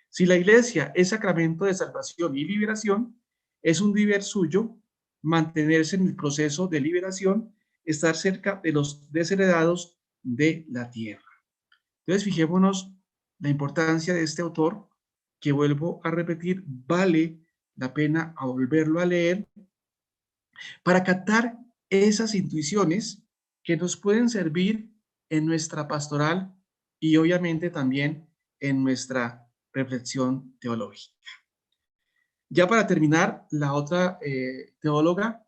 Si la iglesia es sacramento de salvación y liberación, es un deber suyo mantenerse en el proceso de liberación, estar cerca de los desheredados de la tierra. Entonces, fijémonos la importancia de este autor, que vuelvo a repetir, vale la pena a volverlo a leer para captar esas intuiciones que nos pueden servir en nuestra pastoral y obviamente también en nuestra reflexión teológica. Ya para terminar, la otra teóloga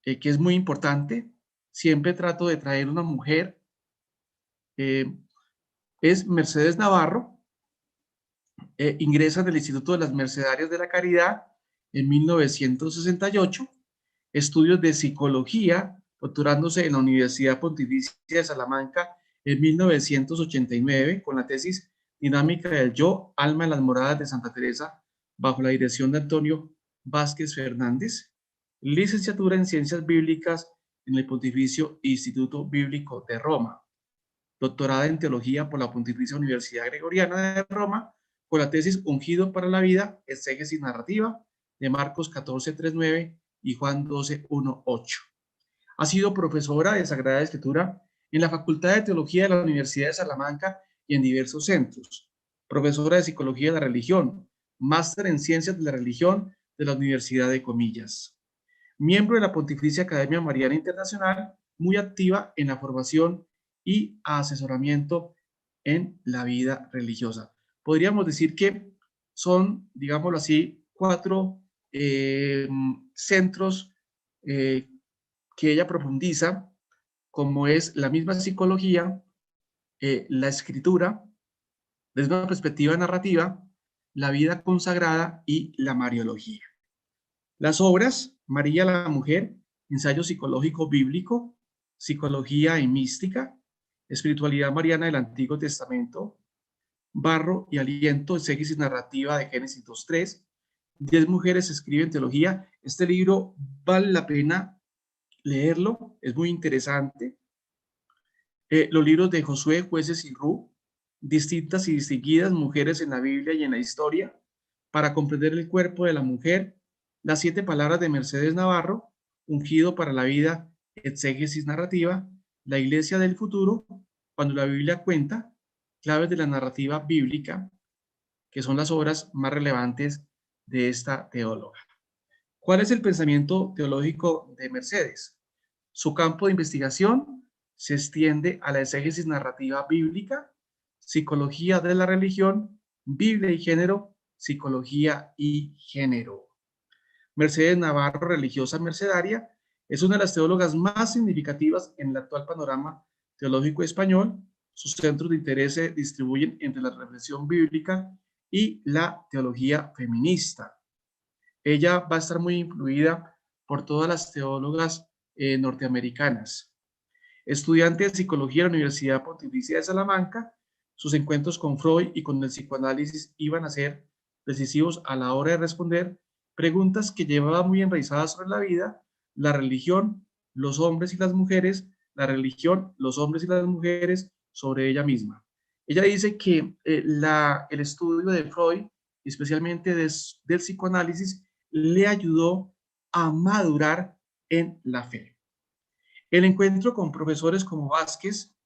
que es muy importante, siempre trato de traer una mujer, es Mercedes Navarro, ingresa en el Instituto de las Mercedarias de la Caridad en 1968, estudios de psicología, doctorándose en la Universidad Pontificia de Salamanca en 1989 con la tesis Dinámica del Yo, Alma en las Moradas de Santa Teresa, bajo la dirección de Antonio Vázquez Fernández, licenciatura en Ciencias Bíblicas en el Pontificio Instituto Bíblico de Roma, doctorada en Teología por la Pontificia Universidad Gregoriana de Roma, con la tesis Ungido para la Vida, exégesis narrativa, de Marcos 14:39 y Juan 12, 1, 8. Ha sido profesora de Sagrada Escritura en la Facultad de Teología de la Universidad de Salamanca y en diversos centros. Profesora de Psicología de la Religión, máster en Ciencias de la Religión de la Universidad de Comillas. Miembro de la Pontificia Academia Mariana Internacional, muy activa en la formación y asesoramiento en la vida religiosa. Podríamos decir que son, digámoslo así, 4 centros que ella profundiza, como es la misma psicología, la escritura, desde una perspectiva narrativa, la vida consagrada y la mariología. Las obras: María la Mujer, ensayo psicológico bíblico, psicología y mística, espiritualidad mariana del Antiguo Testamento, Barro y Aliento, exégesis narrativa de Génesis 2:3, 10 mujeres escriben teología. Este libro vale la pena leerlo, es muy interesante. Los libros de Josué, Jueces y Ruth, distintas y distinguidas mujeres en la Biblia y en la historia, para comprender el cuerpo de la mujer, las 7 palabras de Mercedes Navarro, ungido para la vida, exégesis narrativa, la iglesia del futuro, cuando la Biblia cuenta, claves de la narrativa bíblica, que son las obras más relevantes de esta teóloga. ¿Cuál es el pensamiento teológico de Mercedes? Su campo de investigación se extiende a la exégesis narrativa bíblica, psicología de la religión, Biblia y género, psicología y género. Mercedes Navarro, religiosa mercedaria, es una de las teólogas más significativas en el actual panorama teológico español. Sus centros de interés se distribuyen entre la reflexión bíblica y la teología feminista. Ella va a estar muy influida por todas las teólogas norteamericanas. Estudiante de psicología en la Universidad Pontificia de Salamanca, sus encuentros con Freud y con el psicoanálisis iban a ser decisivos a la hora de responder preguntas que llevaba muy enraizadas sobre la vida, la religión, los hombres y las mujeres, la religión, los hombres y las mujeres, sobre ella misma. Ella dice que el estudio de Freud, especialmente del psicoanálisis, le ayudó a madurar en la fe. El encuentro con profesores como Vázquez,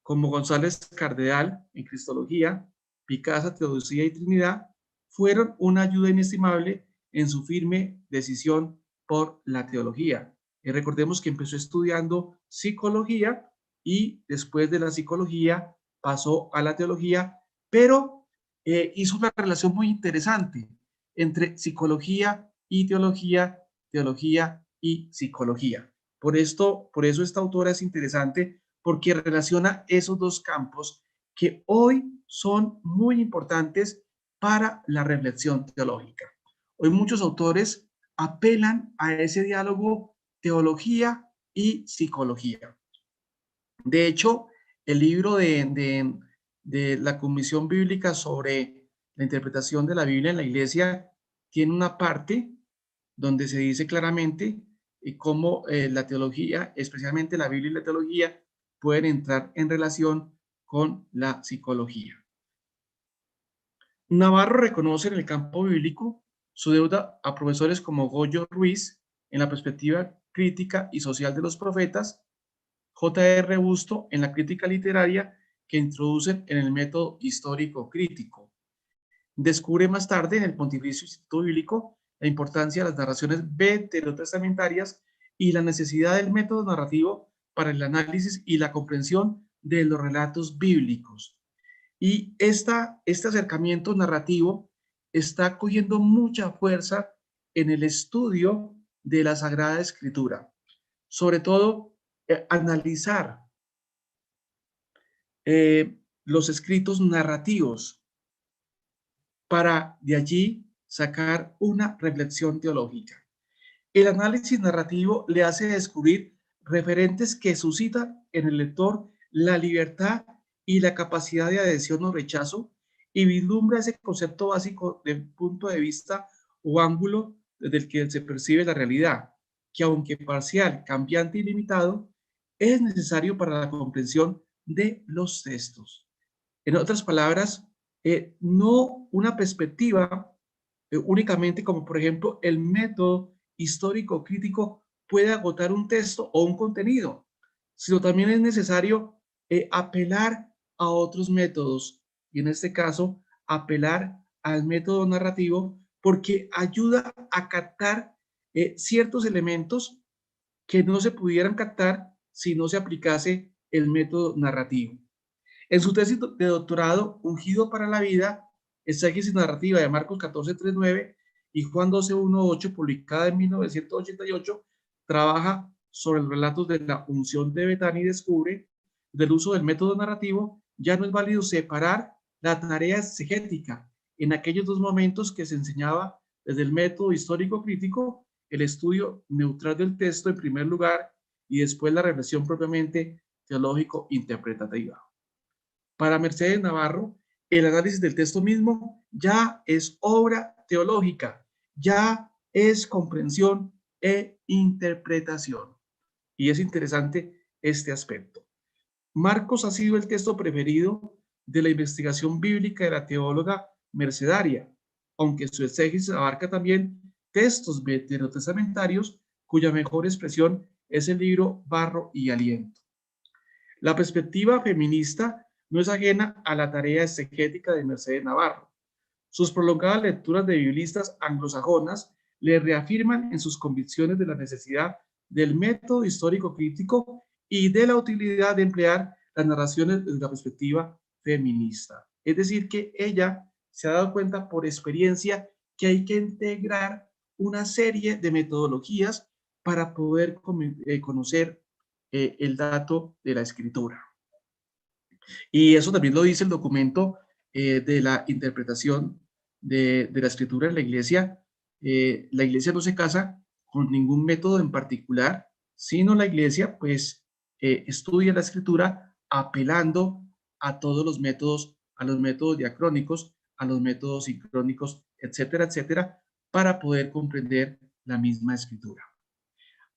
como González Cardenal en Cristología, Picasa, Teodosía y Trinidad, fueron una ayuda inestimable en su firme decisión por la teología. Recordemos que empezó estudiando psicología y después de la psicología pasó a la teología, pero hizo una relación muy interesante entre psicología y teología, teología y psicología. Por eso esta autora es interesante, porque relaciona esos dos campos que hoy son muy importantes para la reflexión teológica. Hoy muchos autores apelan a ese diálogo teología y psicología. De hecho, el libro de la Comisión Bíblica sobre la interpretación de la Biblia en la Iglesia tiene una parte donde se dice claramente cómo la teología, especialmente la Biblia y la teología, pueden entrar en relación con la psicología. Navarro reconoce en el campo bíblico su deuda a profesores como Goyo Ruiz en la perspectiva crítica y social de los profetas, J.R. Busto en la crítica literaria, que introducen en el método histórico crítico. Descubre más tarde en el Pontificio Instituto Bíblico la importancia de las narraciones veterotestamentarias y la necesidad del método narrativo para el análisis y la comprensión de los relatos bíblicos. Y este acercamiento narrativo está cogiendo mucha fuerza en el estudio de la Sagrada Escritura. Sobre todo, analizar los escritos narrativos para de allí sacar una reflexión teológica. El análisis narrativo le hace descubrir referentes que suscitan en el lector la libertad y la capacidad de adhesión o rechazo, y vislumbra ese concepto básico del punto de vista o ángulo desde el que se percibe la realidad, que aunque parcial, cambiante y limitado, es necesario para la comprensión de los textos. En otras palabras, no una perspectiva únicamente como, por ejemplo, el método histórico crítico puede agotar un texto o un contenido, sino también es necesario apelar a otros métodos, y en este caso apelar al método narrativo, porque ayuda a captar ciertos elementos que no se pudieran captar si no se aplicase el método narrativo. En su tesis de doctorado, Ungido para la Vida, exégesis narrativa de Marcos 14:3-9 y Juan 12:1-8, publicada en 1988, trabaja sobre los relatos de la unción de Betania y descubre del uso del método narrativo ya no es válido separar la tarea exegética en aquellos dos momentos que se enseñaba desde el método histórico crítico, el estudio neutral del texto en primer lugar y después la reflexión propiamente teológico interpretativa. Para Mercedes Navarro, el análisis del texto mismo ya es obra teológica, ya es comprensión e interpretación. Y es interesante este aspecto. Marcos ha sido el texto preferido de la investigación bíblica de la teóloga mercedaria, aunque su exégesis abarca también textos veterotestamentarios cuya mejor expresión es el libro Barro y Aliento. La perspectiva feminista no es ajena a la tarea exegética de Mercedes Navarro. Sus prolongadas lecturas de biblistas anglosajonas le reafirman en sus convicciones de la necesidad del método histórico crítico y de la utilidad de emplear las narraciones desde la perspectiva feminista. Es decir, que ella se ha dado cuenta por experiencia que hay que integrar una serie de metodologías para poder conocer el dato de la escritura. Y eso también lo dice el documento de la interpretación de la escritura en la iglesia. La iglesia no se casa con ningún método en particular, sino la iglesia pues estudia la escritura apelando a todos los métodos, a los métodos diacrónicos, a los métodos sincrónicos, etcétera, etcétera, para poder comprender la misma escritura.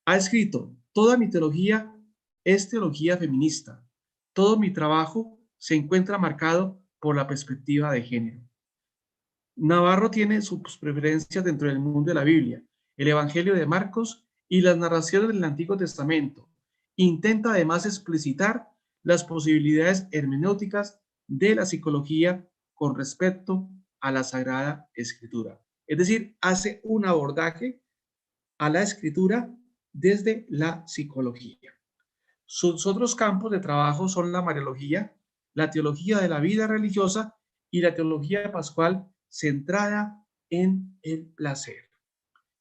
Ha escrito: toda mi teología es teología feminista. Todo mi trabajo se encuentra marcado por la perspectiva de género. Navarro tiene sus preferencias dentro del mundo de la Biblia, el Evangelio de Marcos y las narraciones del Antiguo Testamento. Intenta además explicitar las posibilidades hermenéuticas de la psicología con respecto a la Sagrada Escritura. Es decir, hace un abordaje a la escritura desde la psicología. Sus otros campos de trabajo son la mariología, la teología de la vida religiosa y la teología pascual centrada en el placer.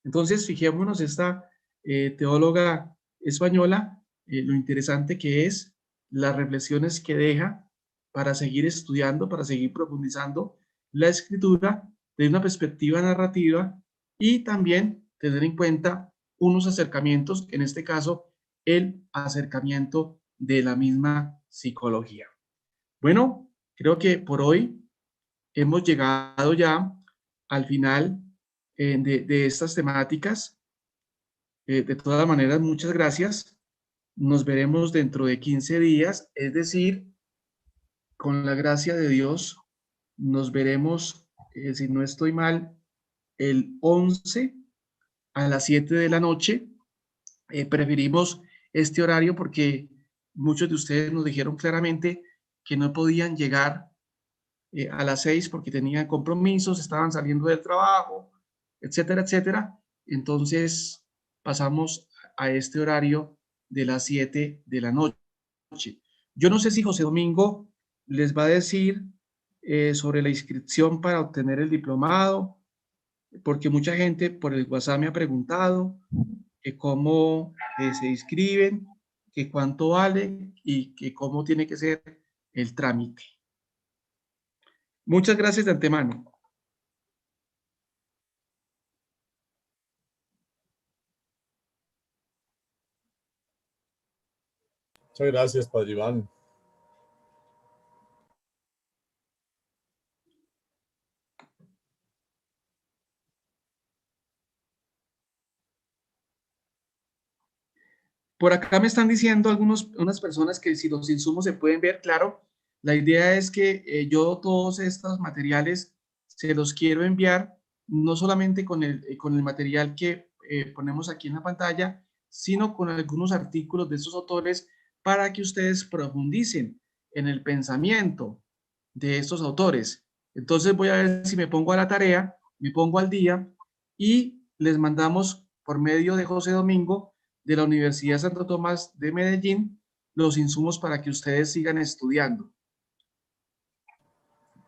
Entonces, fijémonos, esta teóloga española, lo interesante que es, las reflexiones que deja para seguir estudiando, para seguir profundizando la escritura desde una perspectiva narrativa y también tener en cuenta unos acercamientos, en este caso, el acercamiento de la misma psicología. Bueno, creo que por hoy hemos llegado ya al final de estas temáticas. De todas maneras, muchas gracias. Nos veremos dentro de 15 días, es decir, con la gracia de Dios, nos veremos, si no estoy mal, el 11 a las 7 de la noche. Preferimos este horario porque muchos de ustedes nos dijeron claramente que no podían llegar a las 6 porque tenían compromisos, estaban saliendo del trabajo, etcétera, etcétera. Entonces pasamos a este horario de las 7 de la noche. Yo no sé si José Domingo les va a decir sobre la inscripción para obtener el diplomado, porque mucha gente por el WhatsApp me ha preguntado que cómo se inscriben, que cuánto vale y que cómo tiene que ser el trámite. Muchas gracias de antemano. Muchas gracias, Padre Iván. Por acá me están diciendo unas personas que si los insumos se pueden ver, claro. La idea es que yo todos estos materiales se los quiero enviar, no solamente con el material que ponemos aquí en la pantalla, sino con algunos artículos de estos autores para que ustedes profundicen en el pensamiento de estos autores. Entonces voy a ver si me pongo a la tarea, me pongo al día y les mandamos por medio de José Domingo de la Universidad Santo Tomás de Medellín los insumos para que ustedes sigan estudiando.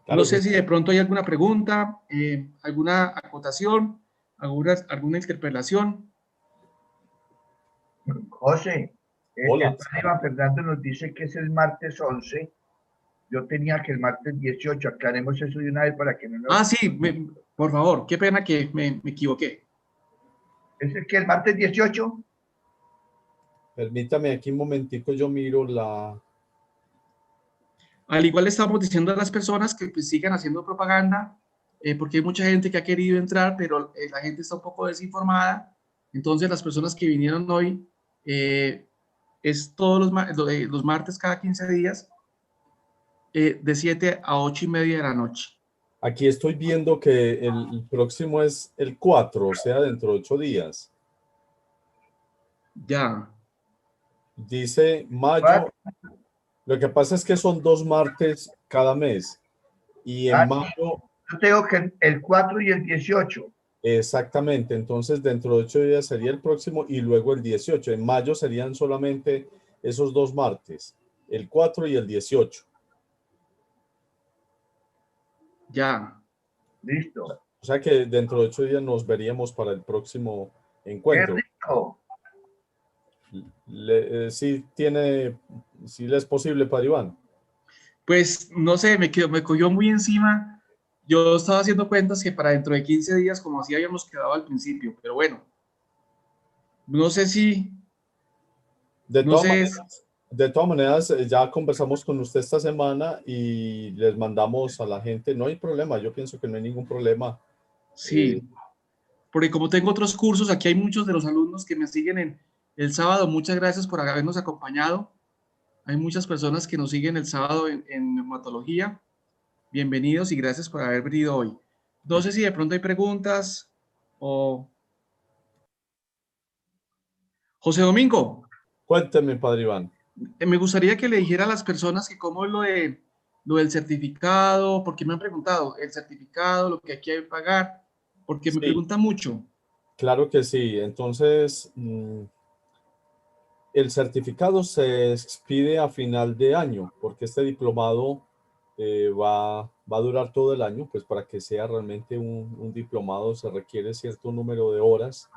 Claro No sé que si de pronto hay alguna pregunta, alguna acotación, alguna interpelación. José, Hola. el padre Iván Fernando nos dice que es el martes 11. Yo tenía que el martes 18. Aclaremos eso de una vez para que no nos... Ah, sí, por favor, qué pena que me equivoqué. ¿Es el que el martes 18? Permítame aquí un momentico, yo miro la... Al igual le estamos diciendo a las personas que pues, sigan haciendo propaganda, porque hay mucha gente que ha querido entrar, pero la gente está un poco desinformada. Entonces, las personas que vinieron hoy, es todos los martes cada 15 días, de 7 a 8:30 de la noche. Aquí estoy viendo que el próximo es el 4, o sea, dentro de 8 días. Ya. Dice mayo. Lo que pasa es que son 2 martes cada mes. Y en mayo, Yo tengo que el 4 y el 18. exactamente. Entonces, dentro de 8 días sería el próximo y luego el 18. En mayo serían solamente esos 2 martes, el 4 y el 18. Ya. Listo. O sea que dentro de 8 días nos veríamos para el próximo encuentro. ¡Qué rico! Sí le es posible, Padre Iván. Pues no sé, me cogió muy encima. Yo estaba haciendo cuentas que para dentro de 15 días, como así habíamos quedado al principio, pero bueno, no sé si, De no todas sé, maneras, de todas maneras, ya conversamos con usted esta semana y les mandamos a la gente, no hay problema, yo pienso que no hay ningún problema. sí, porque como tengo otros cursos, aquí hay muchos de los alumnos que me siguen en el sábado. Muchas gracias por habernos acompañado. Hay muchas personas que nos siguen el sábado en neumatología. Bienvenidos y gracias por haber venido hoy. No sé si de pronto hay preguntas o... José Domingo, Cuénteme, Padre Iván. me gustaría que le dijera a las personas que cómo es lo del certificado, porque me han preguntado el certificado, lo que hay que pagar, porque me Sí, preguntan mucho. claro que sí. Entonces, el certificado se expide a final de año, porque este diplomado va a durar todo el año, pues para que sea realmente un diplomado se requiere cierto número de horas.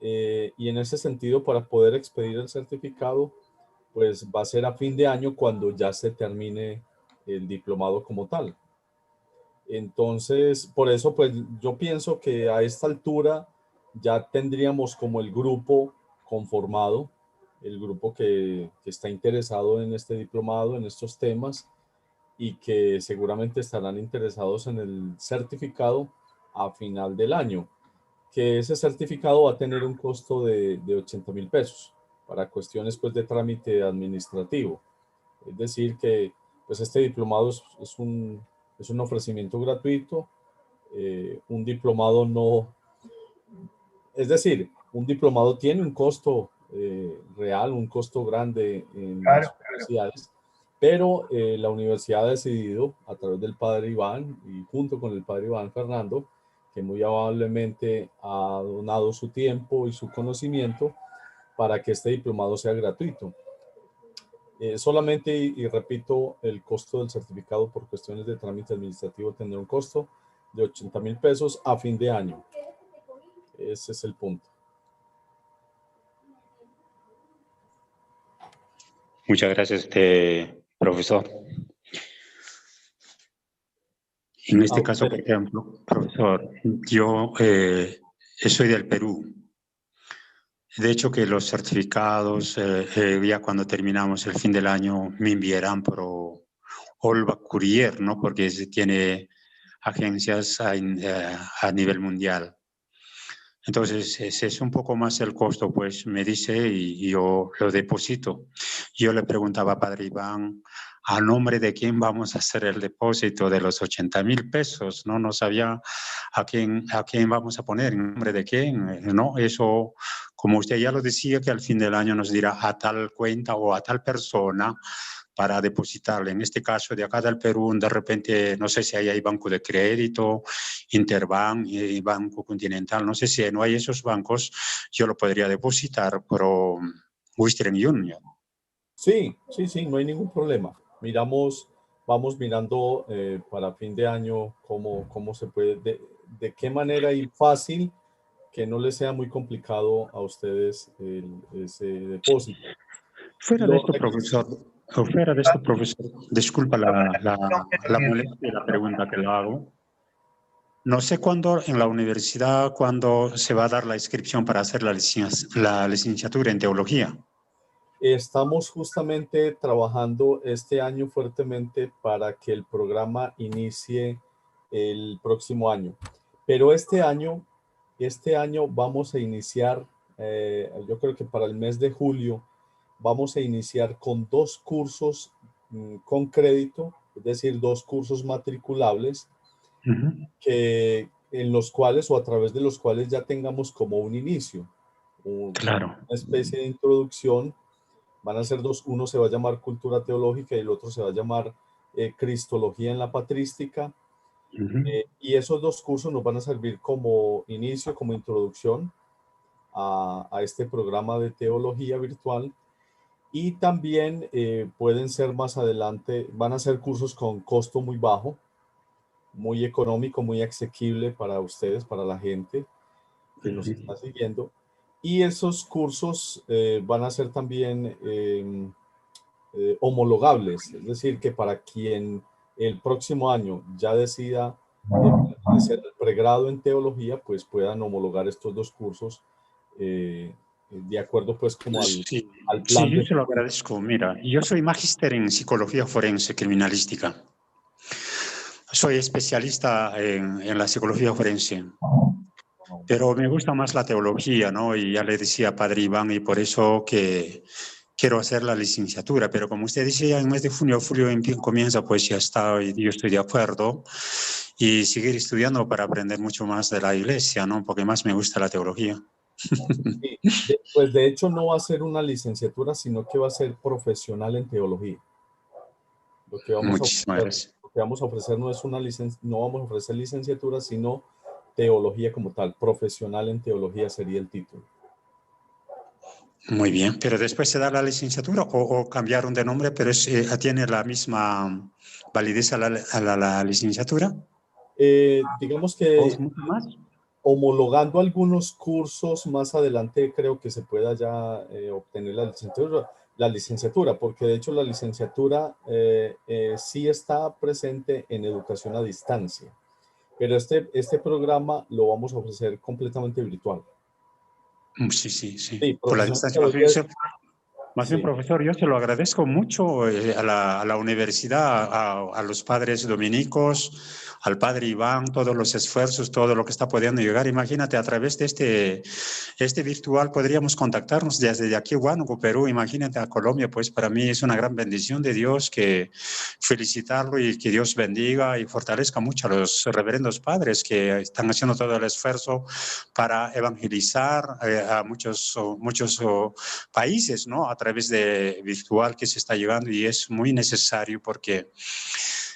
Y en ese sentido, para poder expedir el certificado, pues va a ser a fin de año cuando ya se termine el diplomado como tal. Entonces, por eso, pues yo pienso que a esta altura ya tendríamos como el grupo conformado, el grupo que está interesado en este diplomado, en estos temas, y que seguramente estarán interesados en el certificado a final del año, que ese certificado va a tener un costo de 80.000 pesos para cuestiones pues de trámite administrativo. Es decir que pues este diplomado es un ofrecimiento gratuito, un diplomado no, es decir, un diplomado tiene un costo real, un costo grande en las universidades, pero la universidad ha decidido a través del padre Iván y junto con el padre Iván Fernando, que muy amablemente ha donado su tiempo y su conocimiento para que este diplomado sea gratuito. Solamente, y repito, el costo del certificado por cuestiones de trámite administrativo tendrá un costo de 80.000 pesos a fin de año. Ese es el punto. Muchas gracias, profesor. En este caso, por ejemplo, profesor, yo soy del Perú. De hecho, que los certificados, ya cuando terminamos el fin del año, me enviarán por Olva Courier, ¿no? Porque tiene agencias a nivel mundial. Entonces, ese es un poco más el costo, pues me dice y yo lo deposito. Yo le preguntaba a Padre Iván, ¿a nombre de quién vamos a hacer el depósito de los 80.000 pesos? No nos había a quién vamos a poner, en nombre de quién, ¿no? Eso, como usted ya lo decía, que al fin del año nos dirá a tal cuenta o a tal persona para depositarle. En este caso de acá del Perú, de repente, no sé si hay Banco de Crédito, Interbank y Banco Continental, no sé si no hay esos bancos, yo lo podría depositar, pero Western Union. Sí, no hay ningún problema. Vamos mirando para fin de año cómo se puede, de qué manera y fácil, que no les sea muy complicado a ustedes ese depósito. Fuera de esto, profesor, disculpa la molestia y la pregunta que le hago. No sé cuándo en la universidad, cuándo se va a dar la inscripción para hacer la licenciatura en teología. Estamos justamente trabajando este año fuertemente para que el programa inicie el próximo año. Pero este año vamos a iniciar, yo creo que para el mes de julio, vamos a iniciar con 2 cursos con crédito, es decir, 2 cursos matriculables, en los cuales o a través de los cuales ya tengamos como un inicio, Claro. una especie de introducción. Van a ser 2, uno se va a llamar Cultura Teológica y el otro se va a llamar Cristología en la Patrística. Y esos 2 cursos nos van a servir como inicio, como introducción a este programa de teología virtual. Y también pueden ser más adelante, van a ser cursos con costo muy bajo, muy económico, muy asequible para ustedes, para la gente que nos está siguiendo. Y esos cursos van a ser también homologables, es decir, que para quien el próximo año ya decida hacer el pregrado en teología, pues puedan homologar estos 2 cursos de acuerdo pues como al plan. Sí, yo se lo agradezco. Mira, yo soy magíster en psicología forense criminalística. Soy especialista en la psicología forense. Pero me gusta más la teología, ¿no? Y ya le decía a Padre Iván, y por eso que quiero hacer la licenciatura. Pero como usted decía, en el mes de julio comienza, pues ya está, y yo estoy de acuerdo. Y seguir estudiando para aprender mucho más de la iglesia, ¿no? Porque más me gusta la teología. Sí, pues de hecho no va a ser una licenciatura, sino que va a ser profesional en teología. Lo que vamos a ofrecer no es una no vamos a ofrecer licenciatura, sino teología como tal. Profesional en teología sería el título. Muy bien, pero después se da la licenciatura o cambiaron de nombre, pero tiene la misma validez a la licenciatura. Digamos que homologando algunos cursos más adelante creo que se pueda ya obtener la licenciatura, porque de hecho la licenciatura sí está presente en educación a distancia, pero este programa lo vamos a ofrecer completamente virtual. Sí. Por la distancia. Más bien, profesor, yo se lo agradezco mucho a la universidad, a los padres dominicos, al padre Iván, todos los esfuerzos, todo lo que está pudiendo llegar. Imagínate, a través de este virtual podríamos contactarnos desde aquí, Huánuco, Perú. Imagínate a Colombia, pues para mí es una gran bendición de Dios, que felicitarlo y que Dios bendiga y fortalezca mucho a los reverendos padres que están haciendo todo el esfuerzo para evangelizar a muchos países, ¿no? A través de virtual que se está llegando, y es muy necesario porque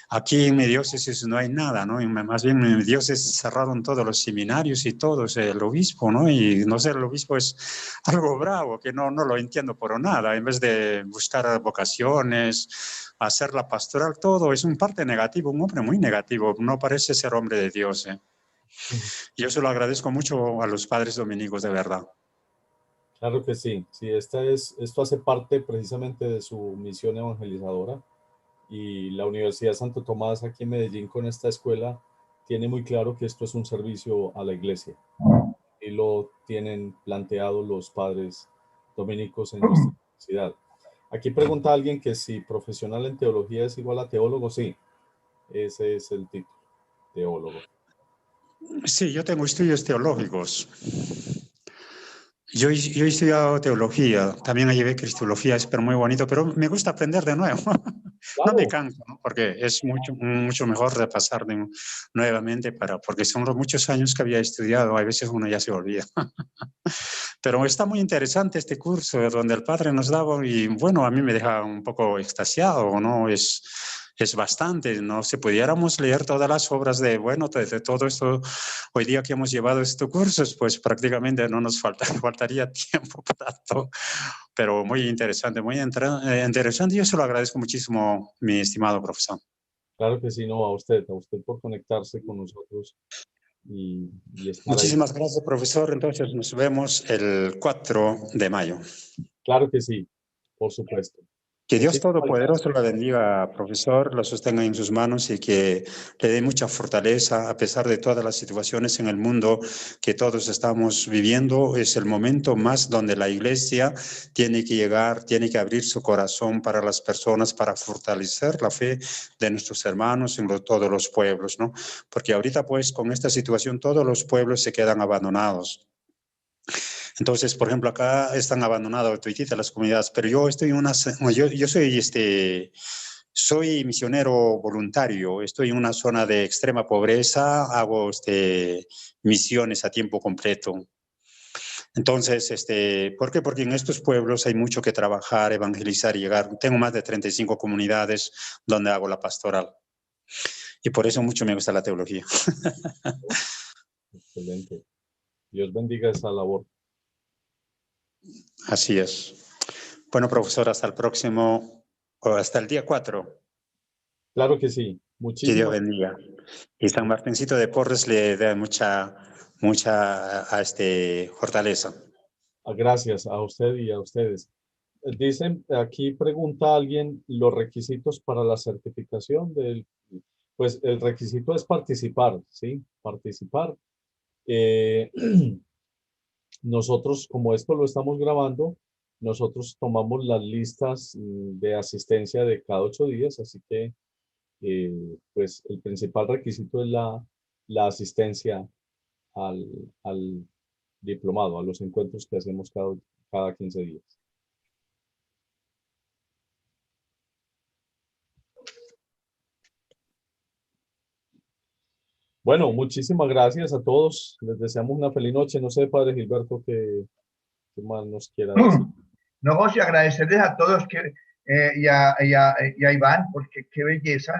aquí en mi diócesis no hay nada, ¿no? Y más bien en mi diócesis cerraron todos los seminarios y todos, el obispo, ¿no? Y no sé, el obispo es algo bravo, que no lo entiendo por nada. En vez de buscar vocaciones, hacer la pastoral, todo es un parte negativo, un hombre muy negativo, no parece ser hombre de Dios, ¿eh? Yo se lo agradezco mucho a los padres dominicos, de verdad. Claro que sí, esto hace parte precisamente de su misión evangelizadora, y la Universidad de Santo Tomás aquí en Medellín con esta escuela tiene muy claro que esto es un servicio a la iglesia, y lo tienen planteado los padres dominicos en nuestra universidad. Aquí pregunta alguien que si profesional en teología es igual a teólogo. Sí, ese es el título, teólogo. Sí, yo tengo estudios teológicos. Yo he estudiado teología, también llevé cristología, es pero muy bonito, pero me gusta aprender de nuevo. No me Claro, canso, ¿no? Porque es mucho mejor repasar nuevamente, porque son los muchos años que había estudiado, a veces uno ya se olvida. Pero está muy interesante este curso donde el padre nos daba y bueno, a mí me deja un poco extasiado, ¿no? Es bastante, ¿no? Si pudiéramos leer todas las obras de, bueno, de todo esto, hoy día que hemos llevado estos cursos, pues prácticamente no nos faltaría tiempo para todo. Pero muy interesante, muy interesante. Yo se lo agradezco muchísimo, mi estimado profesor. claro que sí, no, a usted por conectarse con nosotros y estar ahí. Muchísimas gracias, profesor. Entonces nos vemos el 4 de mayo. Claro que sí, por supuesto. Que Dios Muchísimas Todopoderoso gracias. lo bendiga, profesor, lo sostenga en sus manos y que le dé mucha fortaleza a pesar de todas las situaciones en el mundo que todos estamos viviendo. Es el momento más donde la iglesia tiene que llegar, tiene que abrir su corazón para las personas, para fortalecer la fe de nuestros hermanos en todos los pueblos, ¿no? Porque ahorita pues con esta situación todos los pueblos se quedan abandonados. Entonces, por ejemplo, acá están abandonadas las comunidades, pero yo estoy en una, yo soy misionero voluntario, estoy en una zona de extrema pobreza, hago misiones a tiempo completo. Entonces, ¿por qué? Porque en estos pueblos hay mucho que trabajar, evangelizar y llegar. Tengo más de 35 comunidades donde hago la pastoral. Y por eso mucho me gusta la teología. Excelente. Dios bendiga esa labor. Así es. Bueno, profesor, hasta el próximo, o hasta el día 4. Claro que sí. Que Dios Muchísimas bendiga. Y San Martincito de Porres le da mucha fortaleza. gracias a usted y a ustedes. Dicen, aquí pregunta alguien los requisitos para la certificación pues el requisito es participar, ¿sí? Participar. Eh, nosotros, como esto lo estamos grabando, nosotros tomamos las listas de asistencia de cada 8 días, así que pues el principal requisito es la asistencia al, al diplomado, a los encuentros que hacemos cada 15 días. Bueno, muchísimas gracias a todos. Les deseamos una feliz noche. No sé, Padre Gilberto, qué más nos quiera decir. No, José, agradecerles a todos y a Iván, porque qué belleza.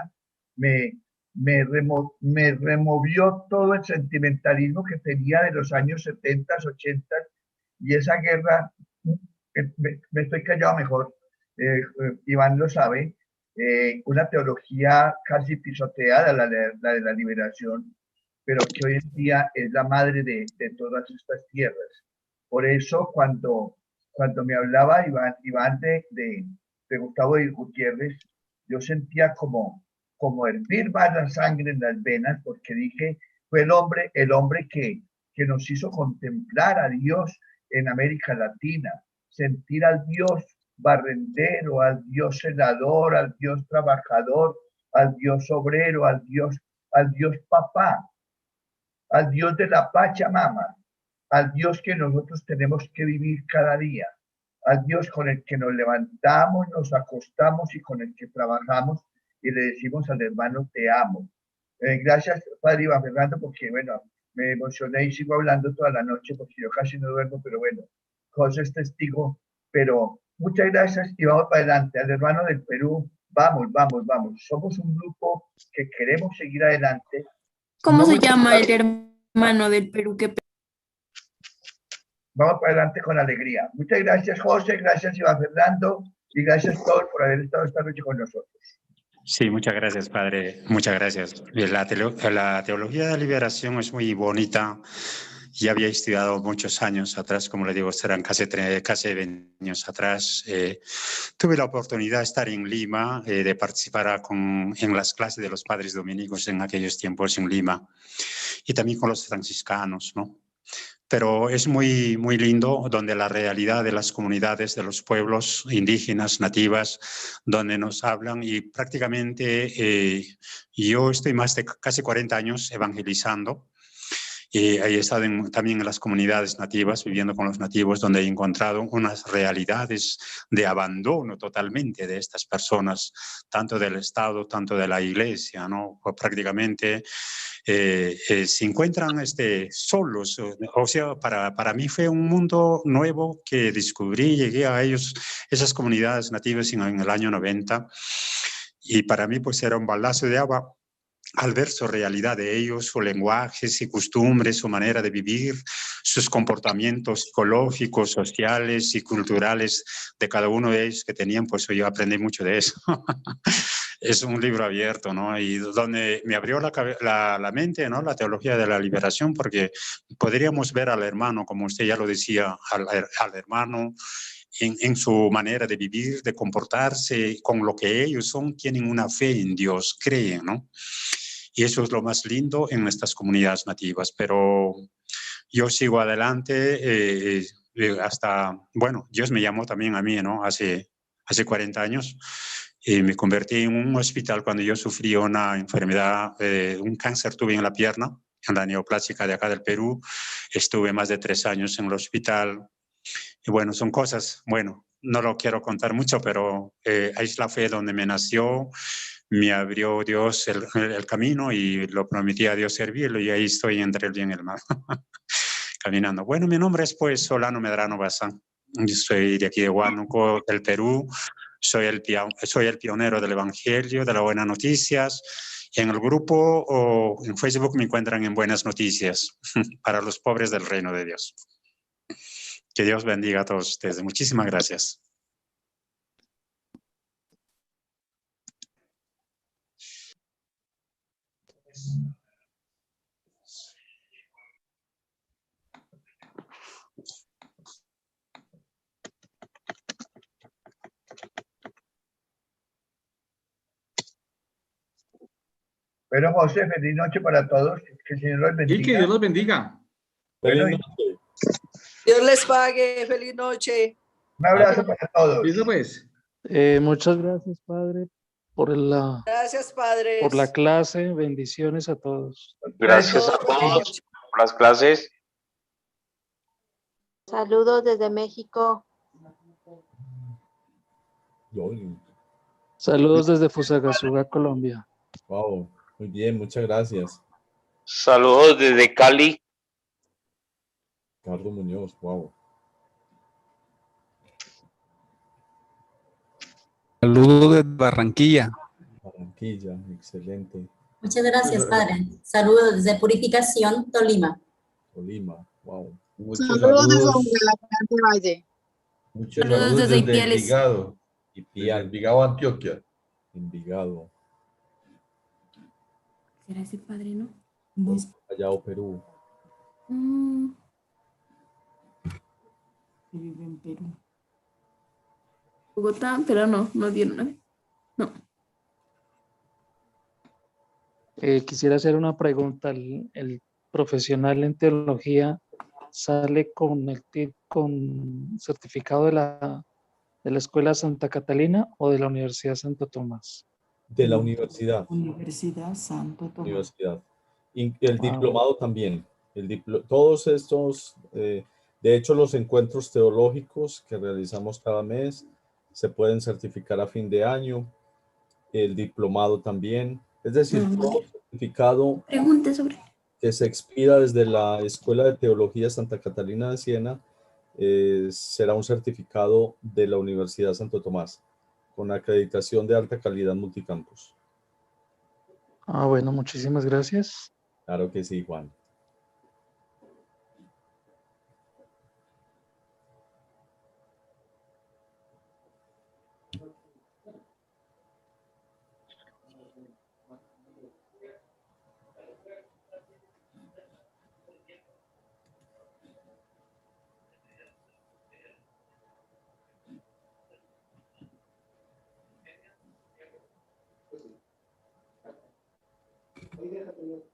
Me removió todo el sentimentalismo que tenía de los años 70, 80 y esa guerra. Me estoy callado mejor. Iván lo sabe. Una teología casi pisoteada, la de la liberación, pero que hoy en día es la madre de todas estas tierras. Por eso, cuando me hablaba Iván de Gustavo de Gutiérrez, yo sentía como hervir más la sangre en las venas, porque dije, fue el hombre que nos hizo contemplar a Dios en América Latina, sentir al Dios barrendero, al Dios celador, al Dios trabajador, al Dios obrero, al Dios papá, al Dios de la Pachamama, al Dios que nosotros tenemos que vivir cada día, al Dios con el que nos levantamos, nos acostamos y con el que trabajamos y le decimos al hermano, te amo. Gracias, Padre Iván Fernando, porque bueno, me emocioné y sigo hablando toda la noche porque yo casi no duermo, pero bueno, José es testigo, pero muchas gracias y vamos para adelante. Al hermano del Perú, vamos, vamos, vamos. Somos un grupo que queremos seguir adelante. ¿Cómo No se me llama gusta. el hermano del Perú que... Vamos para adelante con alegría. Muchas gracias, José, gracias, Iván Fernando, y gracias a todos por haber estado esta noche con nosotros. Sí, muchas gracias, padre. Muchas gracias. La teología de la liberación es muy bonita. Ya había estudiado muchos años atrás, como le digo, serán casi 20 años atrás. Tuve la oportunidad de estar en Lima, de participar en las clases de los padres dominicos en aquellos tiempos en Lima, y también con los franciscanos, ¿no? Pero es muy, muy lindo donde la realidad de las comunidades, de los pueblos indígenas, nativas, donde nos hablan y prácticamente yo estoy más de casi 40 años evangelizando Y he estado también en las comunidades nativas, viviendo con los nativos, donde he encontrado unas realidades de abandono totalmente de estas personas, tanto del Estado, tanto de la Iglesia, ¿no? Pues prácticamente se encuentran solos. O sea, para mí fue un mundo nuevo que descubrí, llegué a ellos, esas comunidades nativas en el año 90, y para mí pues era un balazo de agua al ver su realidad de ellos, su lenguaje, su costumbres, su manera de vivir, sus comportamientos psicológicos, sociales y culturales de cada uno de ellos que tenían, pues yo aprendí mucho de eso. Es un libro abierto, ¿no? Y donde me abrió la mente, ¿no? La teología de la liberación, porque podríamos ver al hermano, como usted ya lo decía, al hermano en su manera de vivir, de comportarse, con lo que ellos son, tienen una fe en Dios, creen, ¿no? Y eso es lo más lindo en nuestras comunidades nativas. Pero yo sigo adelante hasta, bueno, Dios me llamó también a mí, ¿no? Hace 40 años. Me convertí en un hospital cuando yo sufrí una enfermedad, un cáncer tuve en la pierna, en la neoplásica de acá del Perú. Estuve más de 3 años en el hospital. Y bueno, son cosas, bueno, no lo quiero contar mucho, pero ahí es la fe donde me nació. Me abrió Dios el camino y lo prometí a Dios servirlo, y ahí estoy entre el bien y el mal, caminando. Bueno, mi nombre es pues Solano Medrano Bazán. Yo soy de aquí de Huánuco, del Perú. Soy el pionero del Evangelio, de las buenas noticias. En el grupo o en Facebook me encuentran en Buenas Noticias para los pobres del reino de Dios. Que Dios bendiga a todos ustedes. Muchísimas gracias. Bueno, José, feliz noche para todos. Que el Señor los bendiga. Y que Dios los bendiga. Bueno, Feliz noche. Dios les pague. Feliz noche. un abrazo para todos. Listo, pues. Muchas gracias, Padre, por Gracias, por la padres. clase. Bendiciones a todos. Gracias a todos por las clases. Saludos desde México. Saludos desde Fusagasugá, Colombia. Wow, muy bien, muchas gracias. Saludos desde Cali. Carlos Muñoz, wow. Saludos desde Barranquilla. Barranquilla, excelente. Muchas gracias, padre. Saludos desde Purificación, Tolima. Tolima, wow. Muchos saludos desde Valle. Muchos saludos desde Envigado. Ipial. Envigado, Antioquia. Envigado. ¿Será ese padre, no? Callao, Perú. Vive en Perú. Bogotá, pero no dieron nada. No. Quisiera hacer una pregunta. ¿El profesional en teología sale con con certificado de la Escuela Santa Catalina o de la Universidad Santo Tomás? De la universidad. Universidad Santo Tomás. Universidad. Y el diplomado también. Todos estos, de hecho, los encuentros teológicos que realizamos cada mes se pueden certificar a fin de año. El diplomado también. Es decir, todo certificado que se expida desde la Escuela de Teología Santa Catalina de Siena será un certificado de la Universidad Santo Tomás con acreditación de alta calidad multicampus. Bueno, muchísimas gracias. Claro que sí, Juan. Hoy déjate,